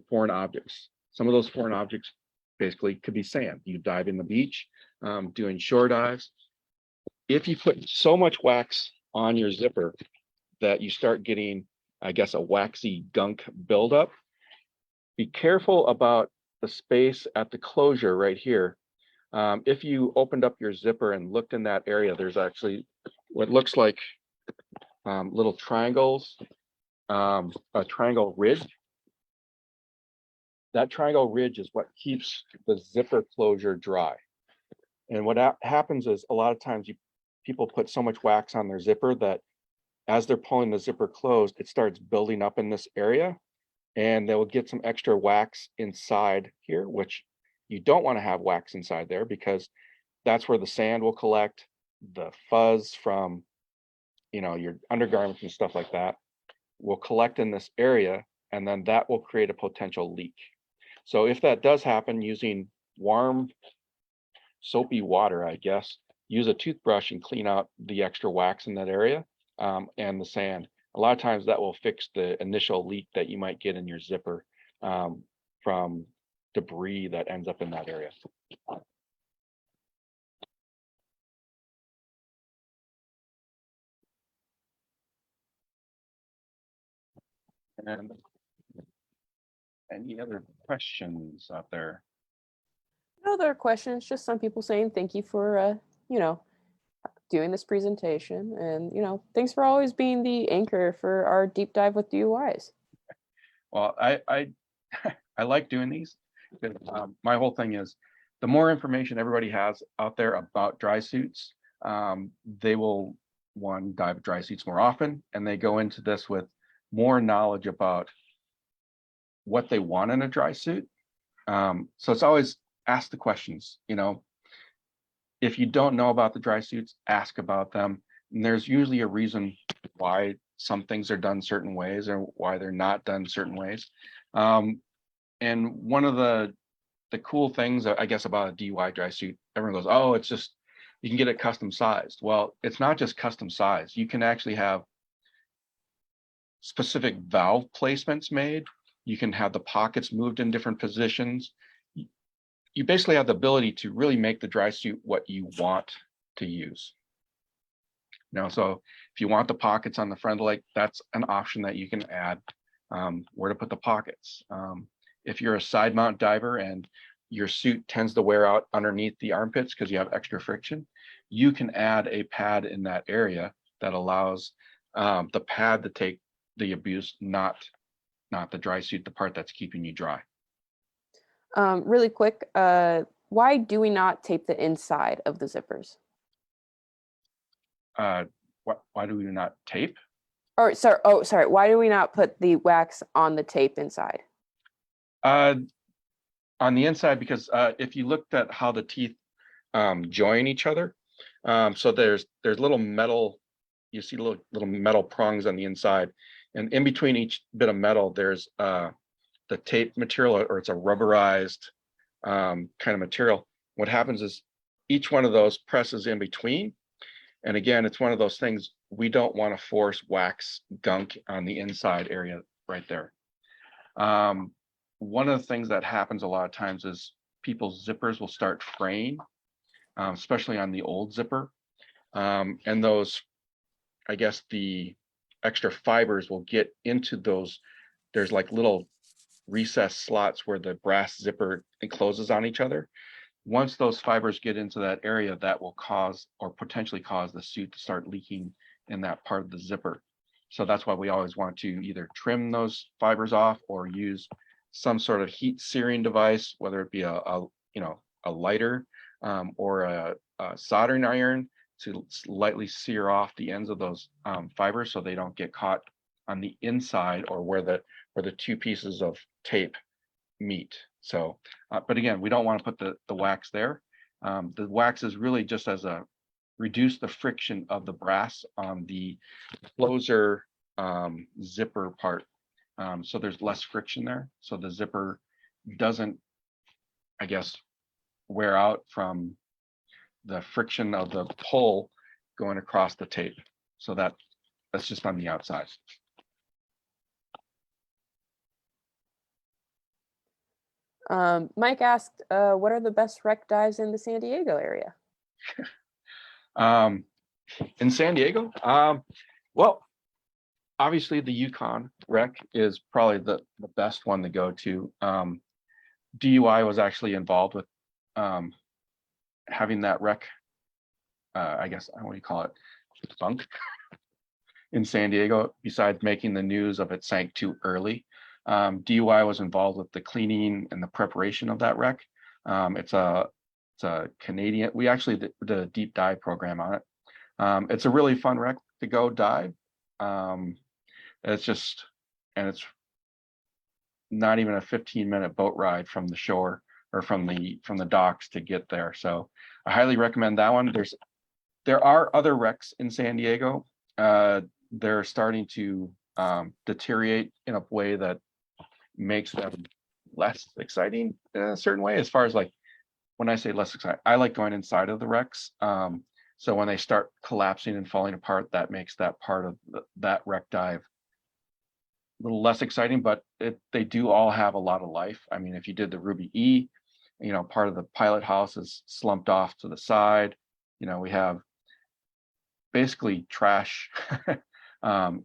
foreign objects. Some of those foreign objects basically could be sand. You dive in the beach, doing shore dives. If you put so much wax on your zipper that you start getting, I guess, a waxy gunk buildup, be careful about the space at the closure right here. If you opened up your zipper and looked in that area, there's actually what looks like little triangles, a triangle ridge. That triangle ridge is what keeps the zipper closure dry. And what happens is a lot of times people put so much wax on their zipper that as they're pulling the zipper closed, it starts building up in this area. and they'll get some extra wax inside here, which you don't want to have wax inside there because that's where the sand will collect, the fuzz from, your undergarments and stuff like that will collect in this area, and then that will create a potential leak. So if that does happen, using warm soapy water, I guess, use a toothbrush and clean out the extra wax in that area, and the sand. A lot of times that will fix the initial leak that you might get in your zipper from debris that ends up in that area. And any other questions out there? No other questions, just some people saying thank you for, doing this presentation. And, thanks for always being the anchor for our deep dive with DUIs. Well, I I like doing these. My whole thing is the more information everybody has out there about dry suits, they will dive dry suits more often, and they go into this with more knowledge about what they want in a dry suit. So it's always ask the questions. If you don't know about the dry suits, ask about them. And there's usually a reason why some things are done certain ways or why they're not done certain ways. And one of the cool things, I guess, about a DUI dry suit, everyone goes, oh, it's just, you can get it custom sized. Well, it's not just custom sized. You can actually have specific valve placements made. You can have the pockets moved in different positions. You basically have the ability to really make the dry suit what you want to use. So if you want the pockets on the front of the leg, that's an option that you can add, where to put the pockets. If you're a side mount diver and your suit tends to wear out underneath the armpits because you have extra friction, you can add a pad in that area that allows the pad to take the abuse, not the dry suit, the part that's keeping you dry. Really quick, why do we not tape the inside of the zippers? Why do we not tape? Or sorry. Why do we not put the wax on the tape inside? On the inside, because if you looked at how the teeth join each other, so there's little metal, you see little metal prongs on the inside, and in between each bit of metal, there's the tape material, or it's a rubberized kind of material. What happens is each one of those presses in between. And again, it's one of those things, we don't want to force wax gunk on the inside area right there. One of the things that happens a lot of times is people's zippers will start fraying, especially on the old zipper. And those, I guess, the extra fibers will get into those. There's like little recessed slots where the brass zipper encloses on each other. Once those fibers get into that area, that will cause or potentially cause the suit to start leaking in that part of the zipper. So that's why we always want to either trim those fibers off or use some sort of heat searing device, whether it be a lighter or a soldering iron, to lightly sear off the ends of those fibers so they don't get caught on the inside or where the two pieces of tape meet. So, but again, we don't want to put the wax there. The wax is really just as a reduce the friction of the brass on the closer zipper part. So there's less friction there. So the zipper doesn't, I guess, wear out from the friction of the pull going across the tape. So that's just on the outside. Mike asked, what are the best wreck dives in the San Diego area? In San Diego, well, obviously the Yukon wreck is probably the best one to go to. DUI was actually involved with having that wreck, I guess, what do you call it, sunk in San Diego, besides making the news of it sank too early. DUI was involved with the cleaning and the preparation of that wreck. It's a Canadian, we actually did a deep dive program on it. It's a really fun wreck to go dive. It's just, and it's not even a 15-minute boat ride from the shore or from the docks to get there. So I highly recommend that one. There are other wrecks in San Diego. They're starting to deteriorate in a way that makes them less exciting in a certain way. As far as like, when I say less exciting, I like going inside of the wrecks. So when they start collapsing and falling apart, that makes that part of that wreck dive a little less exciting, but they do all have a lot of life. I mean, if you did the Ruby E, part of the pilot house is slumped off to the side. We have basically trash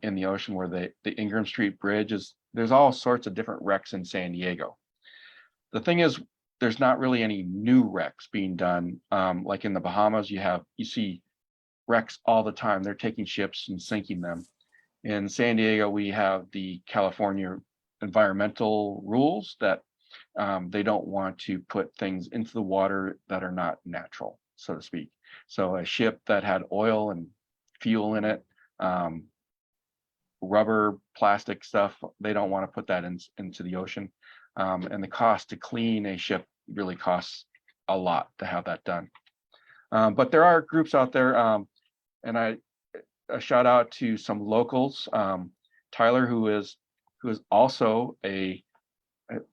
in the ocean where the Ingram Street Bridge is. There's all sorts of different wrecks in San Diego. The thing is, there's not really any new wrecks being done. Like in the Bahamas, you see wrecks all the time. They're taking ships and sinking them. In San Diego, we have the California environmental rules that they don't want to put things into the water that are not natural, so to speak. So a ship that had oil and fuel in it, rubber, plastic stuff, they don't want to put that into the ocean. And the cost to clean a ship really costs a lot to have that done. But there are groups out there, and a shout out to some locals. Tyler, who is also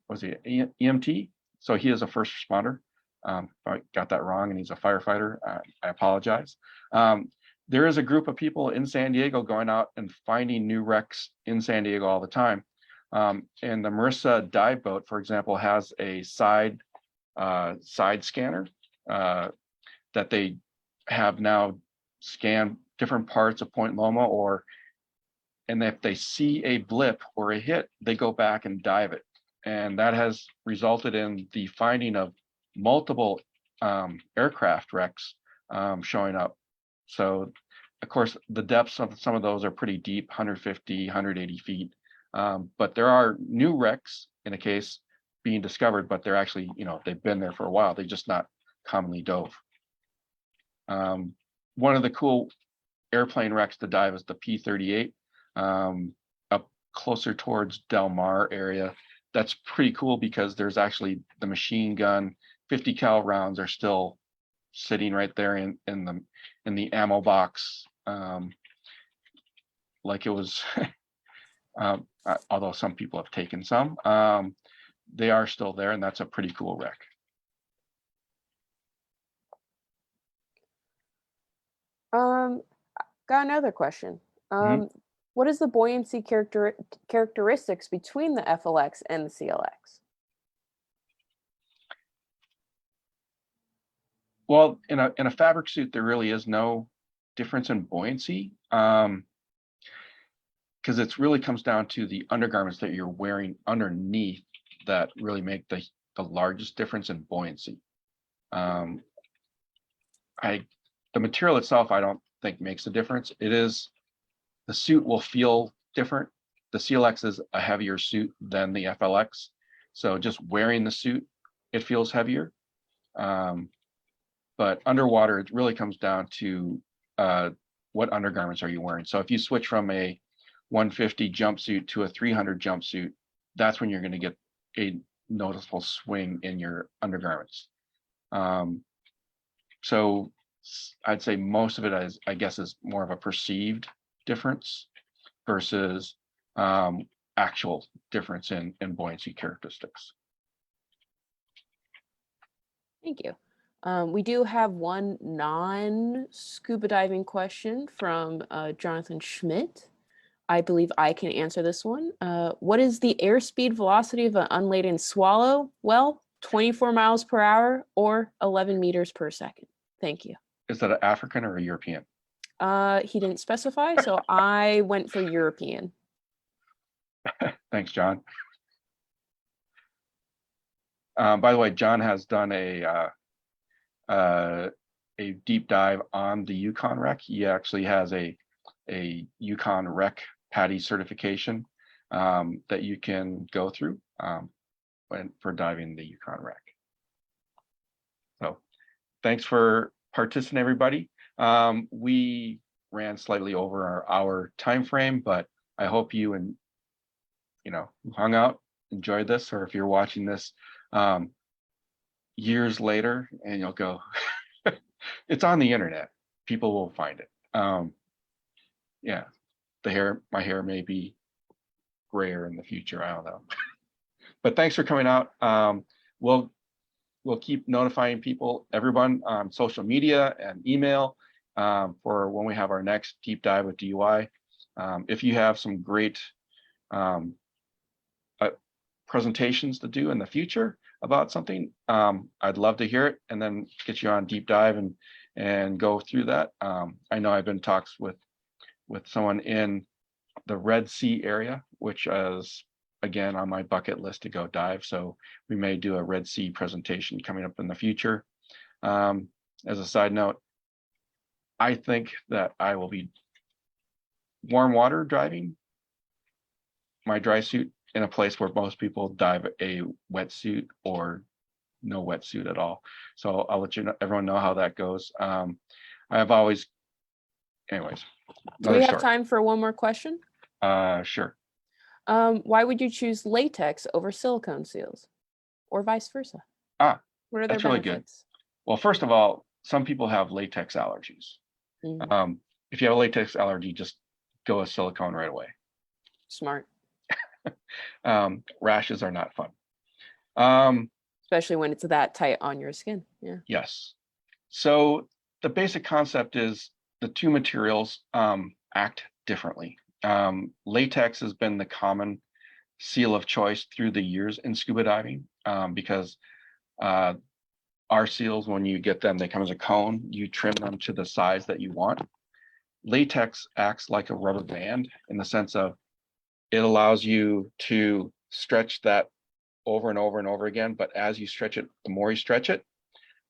was he an EMT? So he is a first responder. If I got that wrong, and he's a firefighter, I apologize. There is a group of people in San Diego going out and finding new wrecks in San Diego all the time. And the Marissa dive boat, for example, has a side scanner that they have now scan different parts of Point Loma, and if they see a blip or a hit, they go back and dive it. And that has resulted in the finding of multiple aircraft wrecks showing up. So, of course, the depths of some of those are pretty deep, 150, 180 feet. But there are new wrecks in a case being discovered, but they're actually, they've been there for a while. They're just not commonly dove. One of the cool airplane wrecks to dive is the P-38 up closer towards Del Mar area. That's pretty cool because there's actually the machine gun 50 cal rounds are still sitting right there in the ammo box, like it was although some people have taken some, they are still there, and that's a pretty cool wreck. Got another question. Mhm. What is the buoyancy characteristics between the FLX and the CLX? Well, in a fabric suit, there really is no difference in buoyancy, because it really comes down to the undergarments that you're wearing underneath that really make the largest difference in buoyancy. The material itself, I don't think makes a difference. The suit will feel different. The CLX is a heavier suit than the FLX, so just wearing the suit, it feels heavier. But underwater, it really comes down to what undergarments are you wearing. So if you switch from a 150 jumpsuit to a 300 jumpsuit, that's when you're going to get a noticeable swing in your undergarments. So I'd say most of it is more of a perceived difference versus actual difference in buoyancy characteristics. Thank you. We do have one non-scuba diving question from Jonathan Schmidt. I believe I can answer this one. What is the airspeed velocity of an unladen swallow? Well, 24 miles per hour or 11 meters per second. Thank you. Is that an African or a European? He didn't specify, so I went for European. Thanks, John. By the way, John has done a deep dive on the Yukon wreck. He actually has a Yukon wreck PADI certification that you can go through for diving the Yukon wreck. So thanks for participating, everybody. We ran slightly over our hour time frame, but I hope you hung out, enjoyed this, or if you're watching this years later and you'll go, it's on the internet. People will find it. Yeah, my hair may be grayer in the future. I don't know. But thanks for coming out. We'll keep notifying people, everyone on social media and email for when we have our next deep dive with DUI. If you have some great presentations to do in the future about something, I'd love to hear it and then get you on deep dive and go through that. I know I've been in talks with someone in the Red Sea area, which is again on my bucket list to go dive. So we may do a Red Sea presentation coming up in the future. As a side note, I think that I will be warm water driving my dry suit in a place where most people dive a wetsuit or no wetsuit at all. So I'll let everyone know how that goes. I have always, anyways. Do we have time for one more question? Sure. Why would you choose latex over silicone seals, or vice versa? What are their that's really good. benefits? Well, first of all, some people have latex allergies. Mhm. If you have a latex allergy, just go with silicone right away. Smart. Rashes are not fun. Especially when it's that tight on your skin. Yeah. Yes. So the basic concept is the two materials act differently. Latex has been the common seal of choice through the years in scuba diving because our seals, when you get them, they come as a cone. You trim them to the size that you want. Latex acts like a rubber band in the sense of it allows you to stretch that over and over and over again. But as you stretch it, the more you stretch it,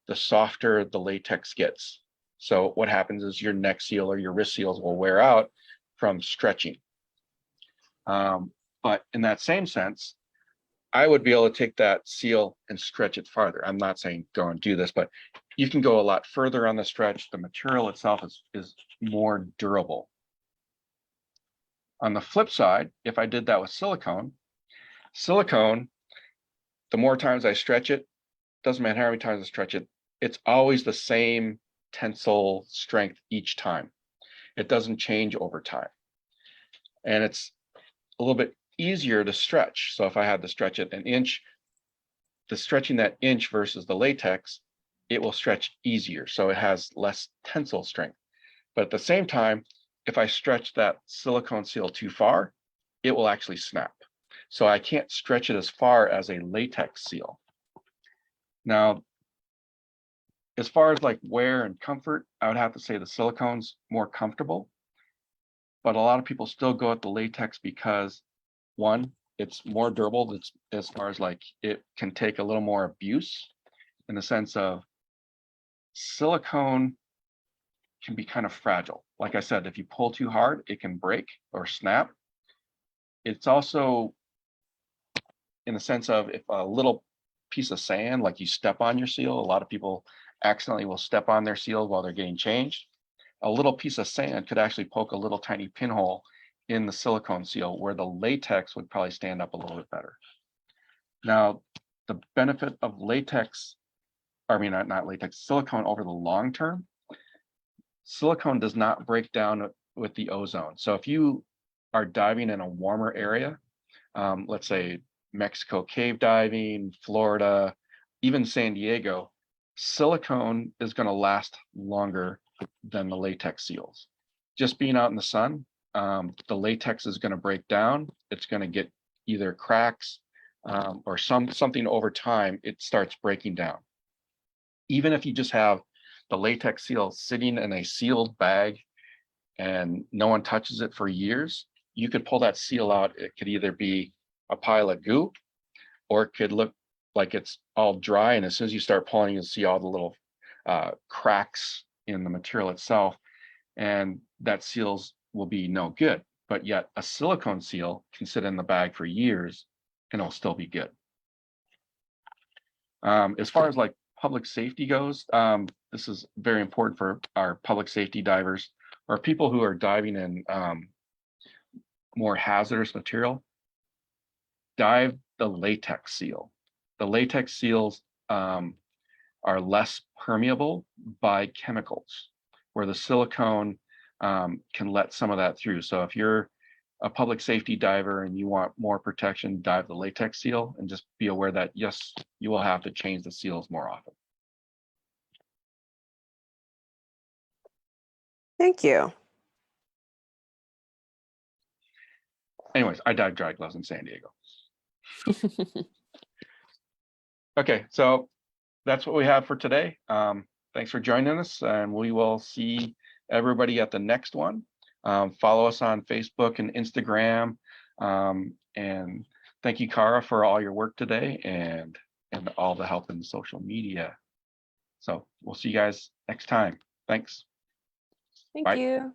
the softer the latex gets. So what happens is your neck seal or your wrist seals will wear out from stretching. But in that same sense, I would be able to take that seal and stretch it farther. I'm not saying go and do this, but you can go a lot further on the stretch. The material itself is more durable. On the flip side, if I did that with silicone, the more times I stretch it, doesn't matter how many times I stretch it, it's always the same tensile strength each time. It doesn't change over time. And it's a little bit easier to stretch. So if I had to stretch it an inch, the stretching that inch versus the latex, it will stretch easier. So it has less tensile strength. But at the same time, if I stretch that silicone seal too far, it will actually snap. So I can't stretch it as far as a latex seal. Now, as far as like wear and comfort, I would have to say the silicone's more comfortable. But a lot of people still go with the latex because one, it's more durable. It's as far as like it can take a little more abuse in the sense of silicone can be kind of fragile. Like I said, if you pull too hard, it can break or snap. It's also in the sense of if a little piece of sand, like you step on your seal, a lot of people accidentally will step on their seal while they're getting changed. A little piece of sand could actually poke a little tiny pinhole in the silicone seal where the latex would probably stand up a little bit better. Now, the benefit of latex, I mean, not latex, silicone over the long term, silicone does not break down with the ozone. So if you are diving in a warmer area, let's say Mexico cave diving, Florida, even San Diego, silicone is going to last longer than the latex seals. Just being out in the sun, the latex is going to break down. It's going to get either cracks or something over time, it starts breaking down. Even if you just have the latex seal sitting in a sealed bag and no one touches it for years, you could pull that seal out. It could either be a pile of goo or it could look like it's all dry. And as soon as you start pulling, you'll see all the little cracks in the material itself. And that seals will be no good. But yet a silicone seal can sit in the bag for years and it'll still be good. As far as like public safety goes, this is very important for our public safety divers or people who are diving in more hazardous material. Dive the latex seal. The latex seals are less permeable by chemicals, where the silicone can let some of that through. So if you're a public safety diver and you want more protection, dive the latex seal, and just be aware that yes, you will have to change the seals more often. Thank you. Anyways, I dive dry gloves in San Diego. Okay, so that's what we have for today. Thanks for joining us, and we will see everybody at the next one. Follow us on Facebook and Instagram. And thank you, Cara, for all your work today and all the help in social media. So we'll see you guys next time. Thanks. Thank Bye. you.